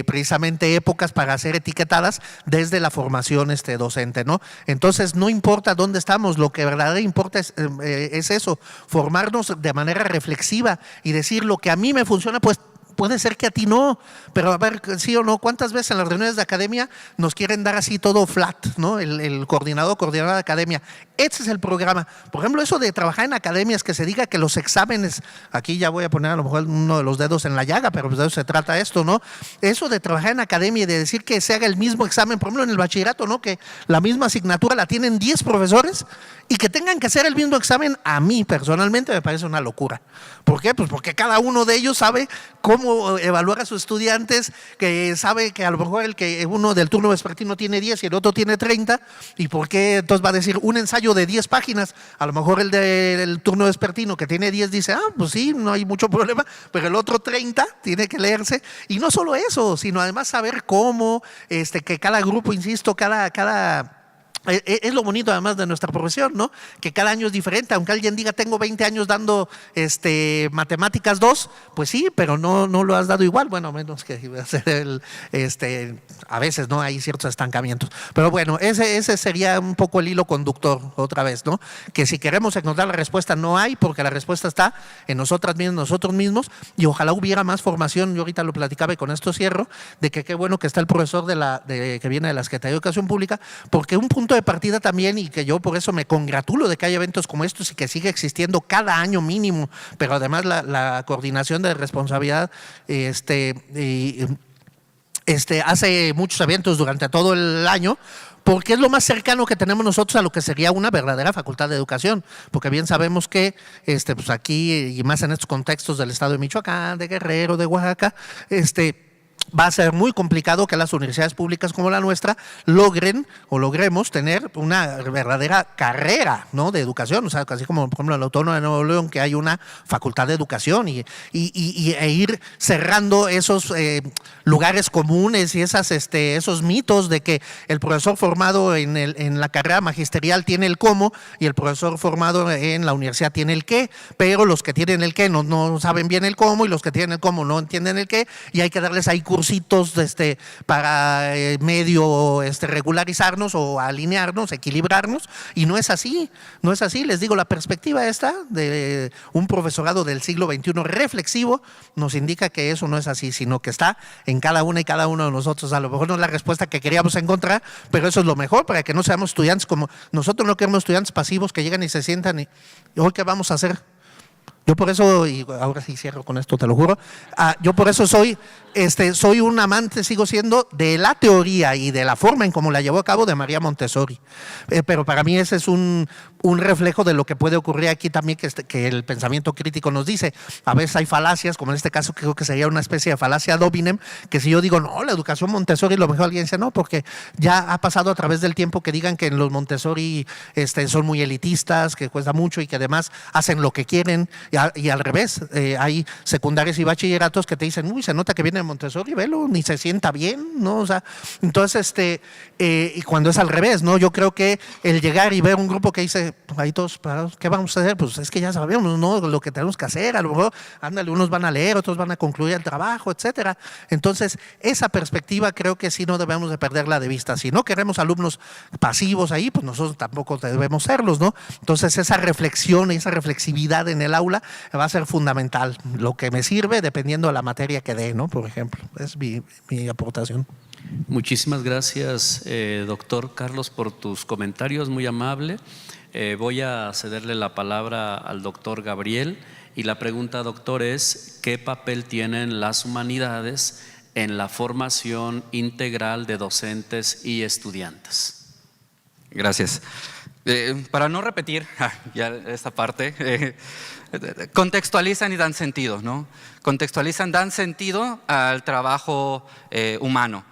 precisamente épocas para ser etiquetadas desde la formación docente, ¿no? Entonces no importa dónde estamos, lo que verdaderamente importa es eso, formarnos de manera reflexiva y decir lo que a mí me funciona, pues puede ser que a ti no, pero a ver, sí o no, ¿cuántas veces en las reuniones de academia nos quieren dar así todo flat, ¿no? El coordinadora de academia. Ese es el programa. Por ejemplo, eso de trabajar en academias, que se diga que los exámenes, aquí ya voy a poner a lo mejor uno de los dedos en la llaga, pero pues de eso se trata esto, ¿no? Eso de trabajar en academia y de decir que se haga el mismo examen, por ejemplo, en el bachillerato, ¿no? Que la misma asignatura la tienen 10 profesores y que tengan que hacer el mismo examen, a mí personalmente me parece una locura. ¿Por qué? Pues porque cada uno de ellos sabe cómo evaluar a sus estudiantes, que sabe que a lo mejor uno del turno vespertino tiene 10 y el otro tiene 30, y por qué entonces va a decir un ensayo de 10 páginas, a lo mejor el del turno vespertino que tiene 10 dice, pues sí, no hay mucho problema, pero el otro 30 tiene que leerse, y no solo eso, sino además saber cómo, que cada grupo, insisto, es lo bonito además de nuestra profesión, ¿no? Que cada año es diferente, aunque alguien diga tengo 20 años dando matemáticas 2, pues sí, pero no lo has dado igual, bueno, menos que hacer a veces, ¿no? Hay ciertos estancamientos. Pero bueno, ese sería un poco el hilo conductor otra vez, ¿no? Que si queremos encontrar la respuesta no hay, porque la respuesta está en nosotros mismos, y ojalá hubiera más formación. Yo ahorita lo platicaba y con esto cierro, de que qué bueno que está el profesor que viene de la Secretaría de Educación Pública, porque un punto de partida también, y que yo por eso me congratulo de que haya eventos como estos y que siga existiendo cada año mínimo, pero además la coordinación de responsabilidad hace muchos eventos durante todo el año, porque es lo más cercano que tenemos nosotros a lo que sería una verdadera facultad de educación, porque bien sabemos que pues aquí, y más en estos contextos del estado de Michoacán, de Guerrero, de Oaxaca, va a ser muy complicado que las universidades públicas como la nuestra logremos tener una verdadera carrera, ¿no?, de educación. O sea, así como por ejemplo en la Autónoma de Nuevo León, que hay una facultad de educación, e ir cerrando esos lugares comunes y esos mitos de que el profesor formado en la carrera magisterial tiene el cómo y el profesor formado en la universidad tiene el qué, pero los que tienen el qué no saben bien el cómo, y los que tienen el cómo no entienden el qué, y hay que darles ahí cursitos para medio regularizarnos o alinearnos, equilibrarnos, y no es así, les digo, la perspectiva esta de un profesorado del siglo XXI reflexivo nos indica que eso no es así, sino que está en cada una y cada uno de nosotros. A lo mejor no es la respuesta que queríamos encontrar, pero eso es lo mejor para que no seamos estudiantes como nosotros. No queremos estudiantes pasivos que llegan y se sientan y hoy qué vamos a hacer. Yo por eso, y ahora sí cierro con esto, te lo juro, yo por eso soy un amante, sigo siendo, de la teoría y de la forma en cómo la llevó a cabo de María Montessori. Pero para mí ese es un reflejo de lo que puede ocurrir aquí también, que el pensamiento crítico nos dice. A veces hay falacias, como en este caso creo que sería una especie de falacia ad hominem, que si yo digo, no, la educación Montessori, lo mejor alguien dice, no, porque ya ha pasado a través del tiempo que digan que en los Montessori son muy elitistas, que cuesta mucho y que además hacen lo que quieren Y al revés, hay secundarias y bachilleratos que te dicen, uy, se nota que viene de Montessori, velo, ni se sienta bien, ¿no? O sea, entonces, y cuando es al revés, ¿no? Yo creo que el llegar y ver un grupo que dice, ahí todos parados, ¿qué vamos a hacer? Pues es que ya sabemos, ¿no? Lo que tenemos que hacer, a lo mejor, ándale, unos van a leer, otros van a concluir el trabajo, etcétera. Entonces, esa perspectiva creo que sí no debemos de perderla de vista. Si no queremos alumnos pasivos ahí, pues nosotros tampoco debemos serlos, ¿no? Entonces, esa reflexión y esa reflexividad en el aula va a ser fundamental. Lo que me sirve dependiendo de la materia que dé, ¿no? Por ejemplo, es mi aportación. Muchísimas gracias, doctor Carlos, por tus comentarios, muy amable. Voy a cederle la palabra al doctor Gabriel y la pregunta, doctor, es ¿qué papel tienen las humanidades en la formación integral de docentes y estudiantes? Gracias. Para no repetir ya esta parte, contextualizan y dan sentido, ¿no? Contextualizan, dan sentido al trabajo humano.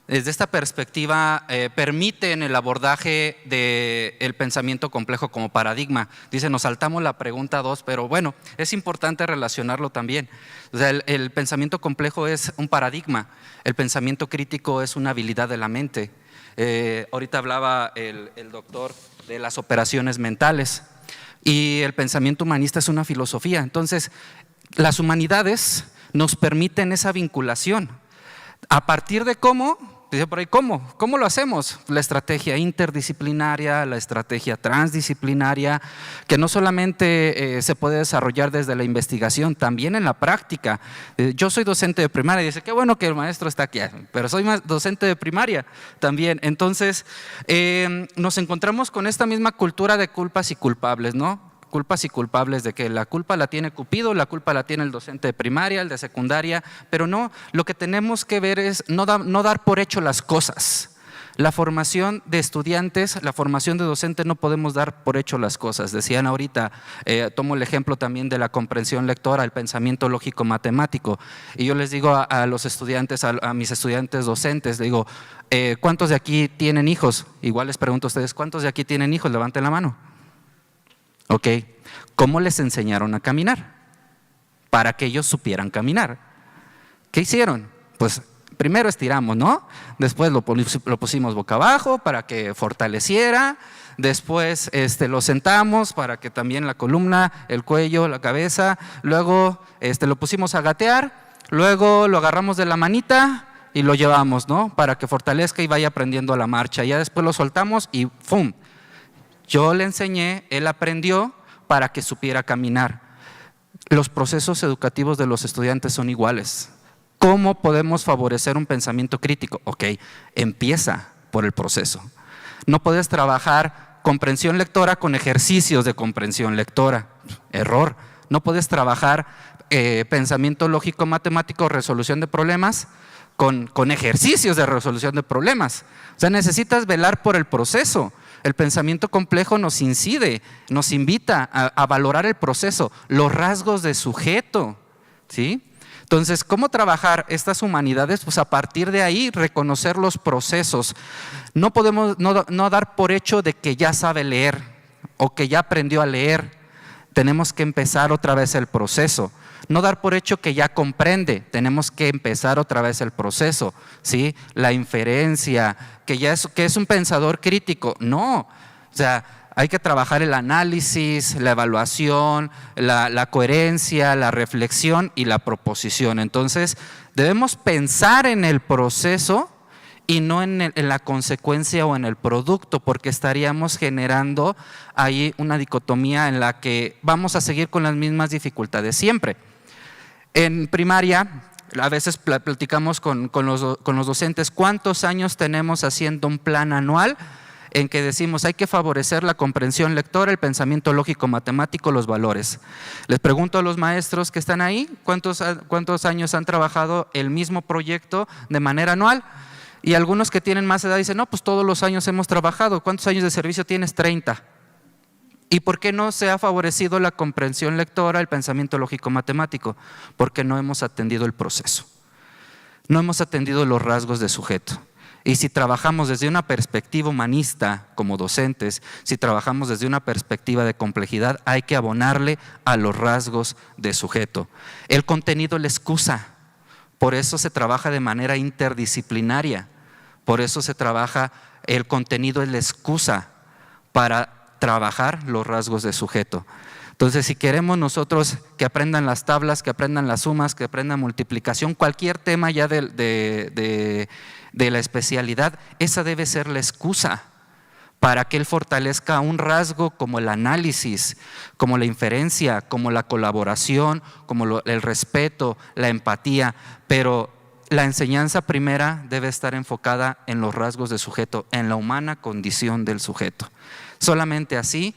Desde esta perspectiva permiten el abordaje del pensamiento complejo como paradigma. Dice, nos saltamos la pregunta 2, pero bueno, es importante relacionarlo también. O sea, el pensamiento complejo es un paradigma, el pensamiento crítico es una habilidad de la mente. Ahorita hablaba el doctor de las operaciones mentales y el pensamiento humanista es una filosofía. Entonces, las humanidades nos permiten esa vinculación. ¿A partir de cómo? Dice por ahí, ¿cómo lo hacemos? La estrategia interdisciplinaria, la estrategia transdisciplinaria, que no solamente se puede desarrollar desde la investigación, también en la práctica. Yo soy docente de primaria y dice, qué bueno que el maestro está aquí, pero soy docente de primaria también. Entonces, nos encontramos con esta misma cultura de culpas y culpables, ¿no? Culpas y culpables de que la culpa la tiene Cupido, la culpa la tiene el docente de primaria, el de secundaria, pero no, lo que tenemos que ver es no dar por hecho las cosas. La formación de estudiantes, la formación de docente no podemos dar por hecho las cosas. Decían ahorita, tomo el ejemplo también de la comprensión lectora, el pensamiento lógico matemático, y yo les digo a los estudiantes, a mis estudiantes docentes, les digo, ¿cuántos de aquí tienen hijos? Igual les pregunto a ustedes, ¿cuántos de aquí tienen hijos? Levanten la mano. Ok, ¿cómo les enseñaron a caminar? Para que ellos supieran caminar. ¿Qué hicieron? Pues primero estiramos, ¿no? Después lo pusimos boca abajo para que fortaleciera. Después lo sentamos para que también la columna, el cuello, la cabeza. Luego lo pusimos a gatear. Luego lo agarramos de la manita y lo llevamos, ¿no? Para que fortalezca y vaya aprendiendo a la marcha. Ya después lo soltamos y ¡fum! Yo le enseñé, él aprendió para que supiera caminar. Los procesos educativos de los estudiantes son iguales. ¿Cómo podemos favorecer un pensamiento crítico? Ok, empieza por el proceso. No puedes trabajar comprensión lectora con ejercicios de comprensión lectora. Error. No puedes trabajar pensamiento lógico matemático, resolución de problemas con ejercicios de resolución de problemas. O sea, necesitas velar por el proceso. El pensamiento complejo nos incide, nos invita a valorar el proceso, los rasgos de sujeto, ¿sí? Entonces, ¿cómo trabajar estas humanidades? Pues a partir de ahí, reconocer los procesos. No podemos no dar por hecho de que ya sabe leer o que ya aprendió a leer. Tenemos que empezar otra vez el proceso. No dar por hecho que ya comprende, tenemos que empezar otra vez el proceso, ¿sí? La inferencia, que es un pensador crítico, no, o sea, hay que trabajar el análisis, la evaluación, la coherencia, la reflexión y la proposición. Entonces, debemos pensar en el proceso y no en la consecuencia o en el producto, porque estaríamos generando ahí una dicotomía en la que vamos a seguir con las mismas dificultades siempre. En primaria, a veces platicamos con los docentes, ¿cuántos años tenemos haciendo un plan anual en que decimos hay que favorecer la comprensión lectora, el pensamiento lógico matemático, los valores? Les pregunto a los maestros que están ahí, ¿cuántos años han trabajado el mismo proyecto de manera anual? Y algunos que tienen más edad dicen, no, pues todos los años hemos trabajado. ¿Cuántos años de servicio tienes? 30. ¿Y por qué no se ha favorecido la comprensión lectora, el pensamiento lógico matemático? Porque no hemos atendido el proceso. No hemos atendido los rasgos de sujeto. Y si trabajamos desde una perspectiva humanista como docentes, si trabajamos desde una perspectiva de complejidad, hay que abonarle a los rasgos de sujeto. El contenido es la excusa, por eso se trabaja de manera interdisciplinaria, por eso se trabaja, el contenido es la excusa para trabajar los rasgos de sujeto. Entonces, si queremos nosotros que aprendan las tablas, que aprendan las sumas, que aprendan multiplicación, cualquier tema ya de la especialidad, esa debe ser la excusa para que él fortalezca un rasgo como el análisis, como la inferencia, como la colaboración, como el respeto, la empatía. Pero la enseñanza primera debe estar enfocada en los rasgos de sujeto, en la humana condición del sujeto. Solamente así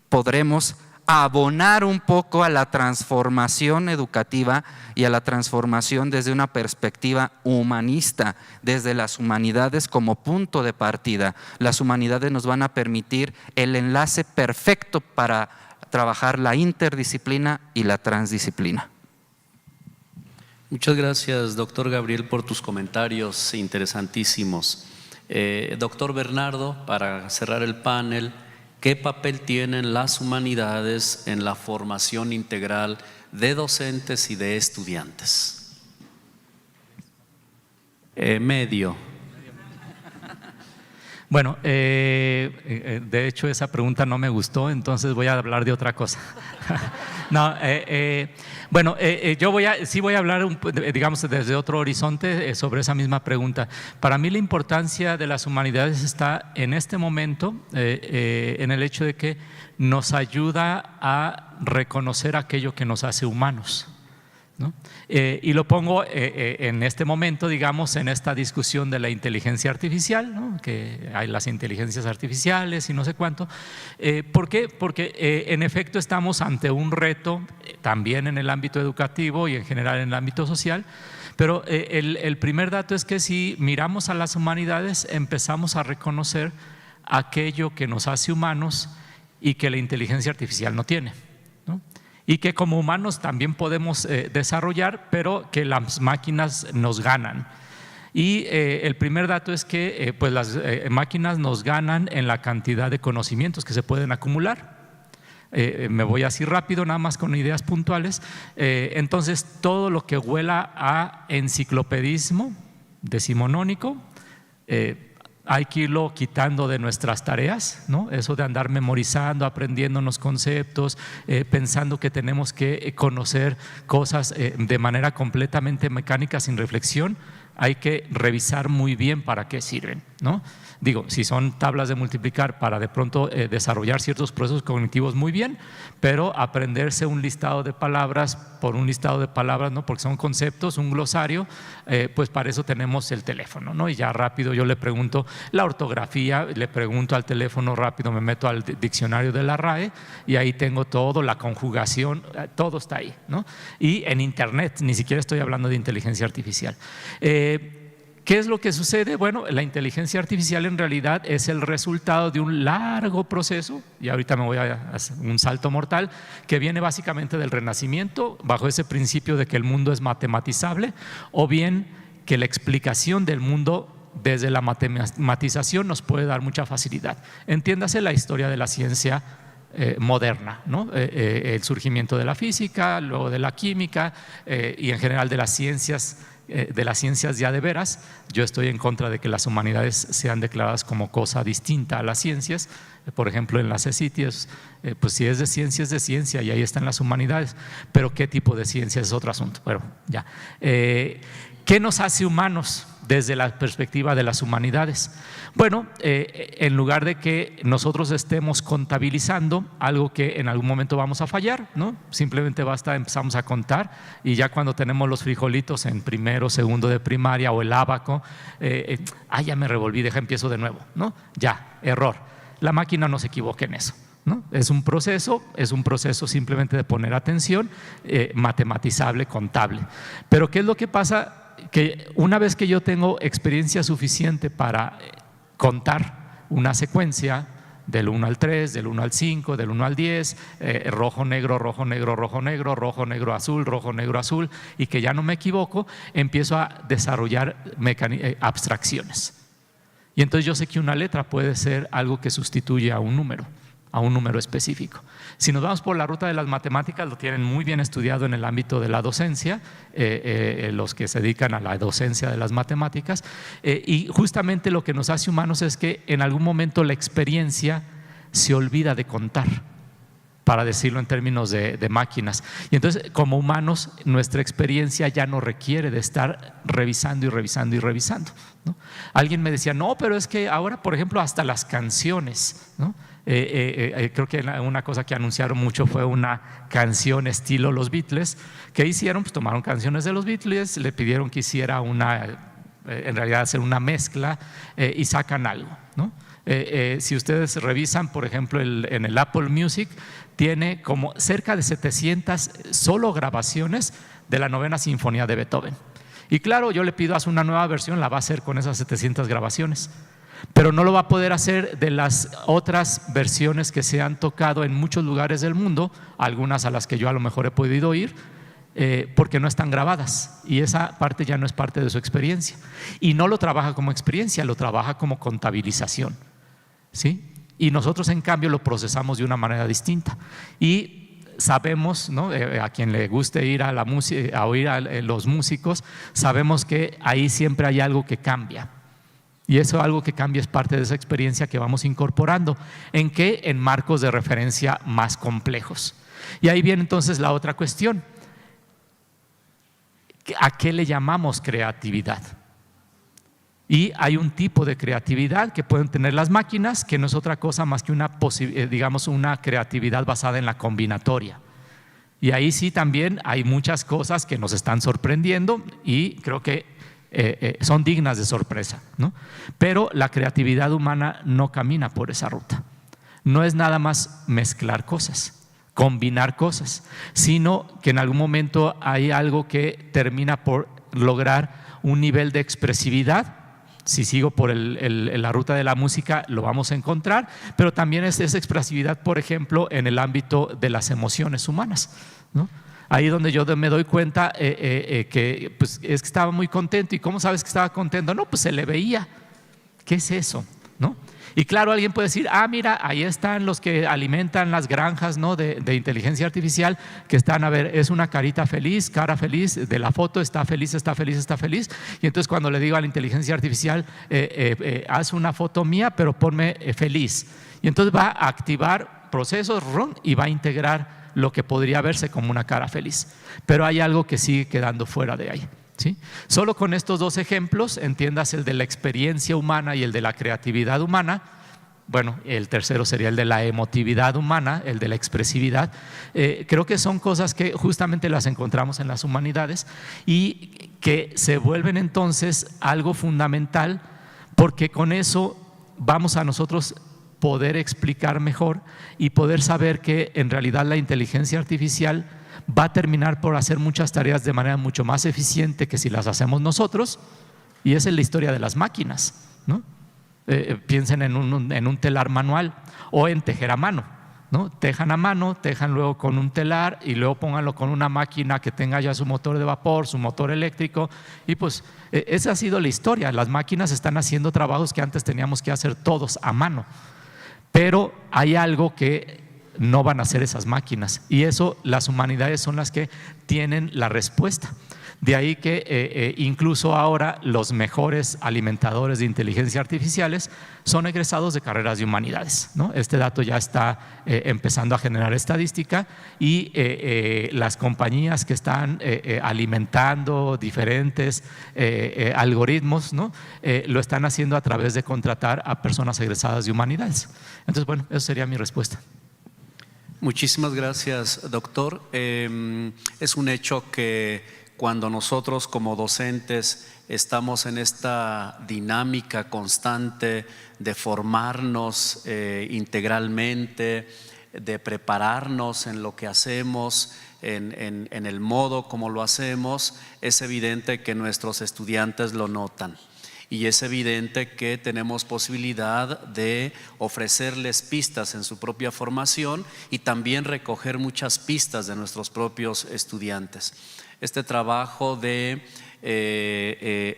podremos abonar un poco a la transformación educativa y a la transformación desde una perspectiva humanista, desde las humanidades como punto de partida. Las humanidades nos van a permitir el enlace perfecto para trabajar la interdisciplina y la transdisciplina. Muchas gracias, doctor Gabriel, por tus comentarios interesantísimos. Doctor Bernardo, para cerrar el panel, ¿qué papel tienen las humanidades en la formación integral de docentes y de estudiantes? Medio. Bueno, de hecho esa pregunta no me gustó, entonces voy a hablar de otra cosa. No, bueno, yo sí voy a hablar, digamos, desde otro horizonte sobre esa misma pregunta. Para mí la importancia de las humanidades está en este momento, en el hecho de que nos ayuda a reconocer aquello que nos hace humanos, ¿no? Y lo pongo en este momento, digamos, en esta discusión de la inteligencia artificial, ¿no? Que hay las inteligencias artificiales y no sé cuánto. ¿Por qué? Porque en efecto estamos ante un reto también en el ámbito educativo y en general en el ámbito social. Pero el primer dato es que si miramos a las humanidades, empezamos a reconocer aquello que nos hace humanos y que la inteligencia artificial no tiene, ¿no? Y que como humanos también podemos desarrollar, pero que las máquinas nos ganan. Y el primer dato es que pues las máquinas nos ganan en la cantidad de conocimientos que se pueden acumular. Me voy así rápido, nada más con ideas puntuales. Entonces, todo lo que huela a enciclopedismo decimonónico, hay que irlo quitando de nuestras tareas, ¿no? Eso de andar memorizando, aprendiéndonos conceptos, pensando que tenemos que conocer cosas de manera completamente mecánica, sin reflexión. Hay que revisar muy bien para qué sirven, ¿no? Digo, si son tablas de multiplicar para de pronto desarrollar ciertos procesos cognitivos, muy bien, pero aprenderse un listado de palabras por un listado de palabras, ¿no? Porque son conceptos, un glosario, pues para eso tenemos el teléfono, ¿no? Y ya rápido yo le pregunto la ortografía, le pregunto al teléfono rápido, me meto al diccionario de la RAE y ahí tengo todo, la conjugación, todo está ahí, ¿no? Y en internet, ni siquiera estoy hablando de inteligencia artificial. ¿Qué es lo que sucede? Bueno, la inteligencia artificial en realidad es el resultado de un largo proceso, y ahorita me voy a hacer un salto mortal, que viene básicamente del Renacimiento, bajo ese principio de que el mundo es matematizable, o bien que la explicación del mundo desde la matematización nos puede dar mucha facilidad. Entiéndase la historia de la ciencia moderna, ¿no? El surgimiento de la física, luego de la química y en general de las ciencias ya de veras. Yo estoy en contra de que las humanidades sean declaradas como cosa distinta a las ciencias. Por ejemplo, en las CECITIs, pues si es de ciencia y ahí están las humanidades, pero qué tipo de ciencia es otro asunto. Pero ya. ¿Qué nos hace humanos desde la perspectiva de las humanidades? Bueno, en lugar de que nosotros estemos contabilizando algo que en algún momento vamos a fallar, ¿no? Simplemente empezamos a contar y ya cuando tenemos los frijolitos en primero, segundo de primaria o el ábaco, ya me revolví, empiezo de nuevo, ¿no? Ya, error. La máquina no se equivoca en eso, ¿no? Es un proceso simplemente de poner atención, matematizable, contable. Pero ¿qué es lo que pasa? Que una vez que yo tengo experiencia suficiente para contar una secuencia del 1 al 3, del 1 al 5, del 1 al 10, rojo, negro, rojo, negro, rojo, negro, rojo, negro, azul, rojo, negro, azul, y que ya no me equivoco, empiezo a desarrollar abstracciones. Y entonces yo sé que una letra puede ser algo que sustituye a un número específico. Si nos vamos por la ruta de las matemáticas, lo tienen muy bien estudiado en el ámbito de la docencia, los que se dedican a la docencia de las matemáticas, y justamente lo que nos hace humanos es que en algún momento la experiencia se olvida de contar, para decirlo en términos de máquinas. Y entonces, como humanos, nuestra experiencia ya no requiere de estar revisando y revisando y revisando, ¿no? Alguien me decía, no, pero es que ahora, por ejemplo, hasta las canciones, ¿no? Creo que una cosa que anunciaron mucho fue una canción estilo los Beatles. ¿Qué hicieron? Pues tomaron canciones de los Beatles, le pidieron que hiciera en realidad hacer una mezcla, y sacan algo, ¿no? Si ustedes revisan, por ejemplo, en el Apple Music, tiene como cerca de 700 solo grabaciones de la Novena Sinfonía de Beethoven. Y claro, yo le pido hacer una nueva versión, la va a hacer con esas 700 grabaciones, pero no lo va a poder hacer de las otras versiones que se han tocado en muchos lugares del mundo, algunas a las que yo a lo mejor he podido ir, porque no están grabadas, y esa parte ya no es parte de su experiencia. Y no lo trabaja como experiencia, lo trabaja como contabilización, ¿sí? Y nosotros, en cambio, lo procesamos de una manera distinta. Y sabemos, ¿no? A quien le guste ir a la música, a oír a los músicos, sabemos que ahí siempre hay algo que cambia. Y eso, algo que cambia, es parte de esa experiencia que vamos incorporando. ¿En qué? En marcos de referencia más complejos. Y ahí viene entonces la otra cuestión. ¿A qué le llamamos creatividad? Y hay un tipo de creatividad que pueden tener las máquinas, que no es otra cosa más que una creatividad basada en la combinatoria. Y ahí sí también hay muchas cosas que nos están sorprendiendo, y creo que son dignas de sorpresa, ¿no? Pero la creatividad humana no camina por esa ruta. No es nada más mezclar cosas, combinar cosas, sino que en algún momento hay algo que termina por lograr un nivel de expresividad. Si sigo por la ruta de la música, lo vamos a encontrar, pero también es esa expresividad, por ejemplo, en el ámbito de las emociones humanas, ¿no? Ahí donde yo me doy cuenta que pues, es que estaba muy contento. ¿Y cómo sabes que estaba contento? No, pues se le veía. ¿Qué es eso? ¿No? Y claro, alguien puede decir, mira, ahí están los que alimentan las granjas, ¿no? de inteligencia artificial, que están, a ver, es una carita feliz, cara feliz, de la foto está feliz, está feliz, está feliz. Y entonces cuando le digo a la inteligencia artificial, haz una foto mía, pero ponme feliz. Y entonces va a activar procesos y va a integrar lo que podría verse como una cara feliz. Pero hay algo que sigue quedando fuera de ahí, ¿sí? Solo con estos dos ejemplos, entiendas el de la experiencia humana y el de la creatividad humana. Bueno, el tercero sería el de la emotividad humana, el de la expresividad. Creo que son cosas que justamente las encontramos en las humanidades y que se vuelven entonces algo fundamental, porque con eso vamos a nosotros poder explicar mejor y poder saber que en realidad la inteligencia artificial va a terminar por hacer muchas tareas de manera mucho más eficiente que si las hacemos nosotros. Y esa es la historia de las máquinas, ¿no? Piensen en un telar manual o en tejer a mano, ¿no? Tejan a mano, tejan luego con un telar y luego pónganlo con una máquina que tenga ya su motor de vapor, su motor eléctrico. Y pues esa ha sido la historia. Las máquinas están haciendo trabajos que antes teníamos que hacer todos a mano. Pero hay algo que no van a hacer esas máquinas, y eso las humanidades son las que tienen la respuesta. De ahí que incluso ahora los mejores alimentadores de inteligencia artificiales son egresados de carreras de humanidades, ¿no? Este dato ya está empezando a generar estadística, y las compañías que están alimentando diferentes algoritmos, ¿no? Lo están haciendo a través de contratar a personas egresadas de humanidades. Entonces, bueno, esa sería mi respuesta. Muchísimas gracias, doctor. Es un hecho que cuando nosotros como docentes estamos en esta dinámica constante de formarnos integralmente, de prepararnos en lo que hacemos, en el modo como lo hacemos, es evidente que nuestros estudiantes lo notan. Y es evidente que tenemos posibilidad de ofrecerles pistas en su propia formación y también recoger muchas pistas de nuestros propios estudiantes. Este trabajo de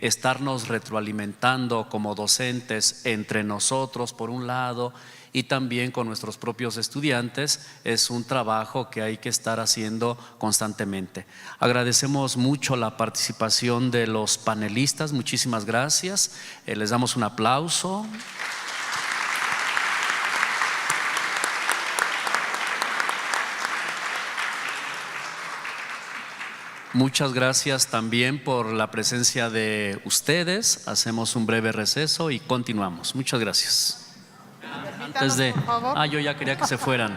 estarnos retroalimentando como docentes entre nosotros por un lado y también con nuestros propios estudiantes es un trabajo que hay que estar haciendo constantemente. Agradecemos mucho la participación de los panelistas, muchísimas gracias, les damos un aplauso. Muchas gracias también por la presencia de ustedes. Hacemos un breve receso y continuamos. Muchas gracias. Antes de… yo ya quería que se fueran.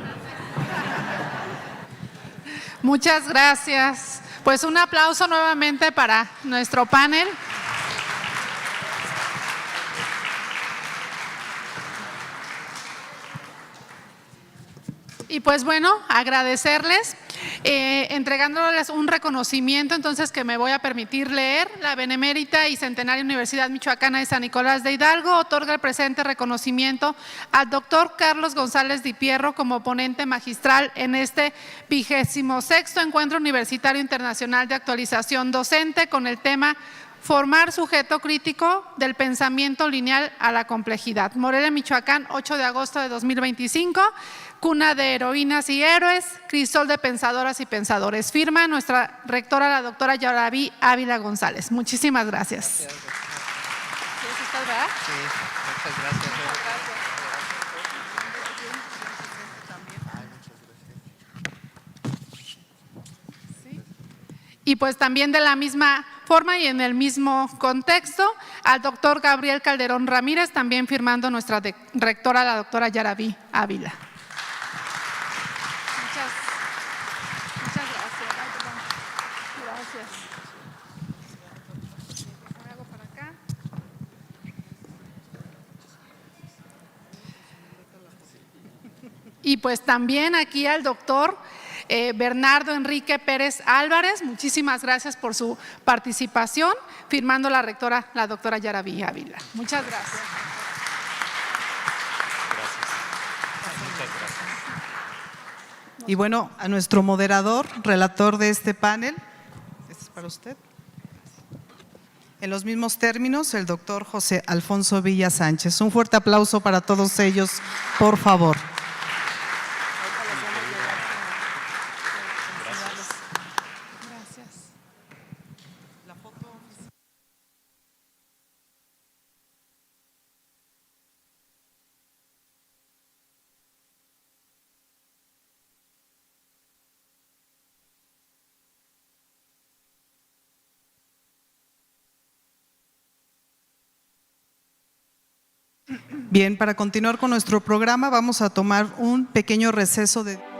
Muchas gracias. Pues un aplauso nuevamente para nuestro panel. Y pues bueno, agradecerles, entregándoles un reconocimiento entonces que me voy a permitir leer. La Benemérita y Centenaria Universidad Michoacana de San Nicolás de Hidalgo otorga el presente reconocimiento al doctor Carlos González Di Pierro como ponente magistral en este 26º Encuentro Universitario Internacional de Actualización Docente con el tema Formar sujeto crítico del pensamiento lineal a la complejidad. Morelia, Michoacán, 8 de agosto de 2025. Cuna de heroínas y héroes, crisol de pensadoras y pensadores. Firma nuestra rectora, la doctora Yaraví Ávila González. Muchísimas gracias. Sí, muchas gracias. Y pues también de la misma forma y en el mismo contexto, al doctor Gabriel Calderón Ramírez, también firmando nuestra rectora, la doctora Yaraví Ávila. Muchas gracias. Gracias. Me hago para acá. Y pues también aquí al doctor Bernardo Enrique Pérez Álvarez, muchísimas gracias por su participación, firmando la rectora, la doctora Yaraví Ávila. Muchas gracias. Y bueno, a nuestro moderador, relator de este panel, este es para usted. En los mismos términos, el doctor José Alfonso Villa Sánchez. Un fuerte aplauso para todos ellos, por favor. Bien, para continuar con nuestro programa vamos a tomar un pequeño receso de…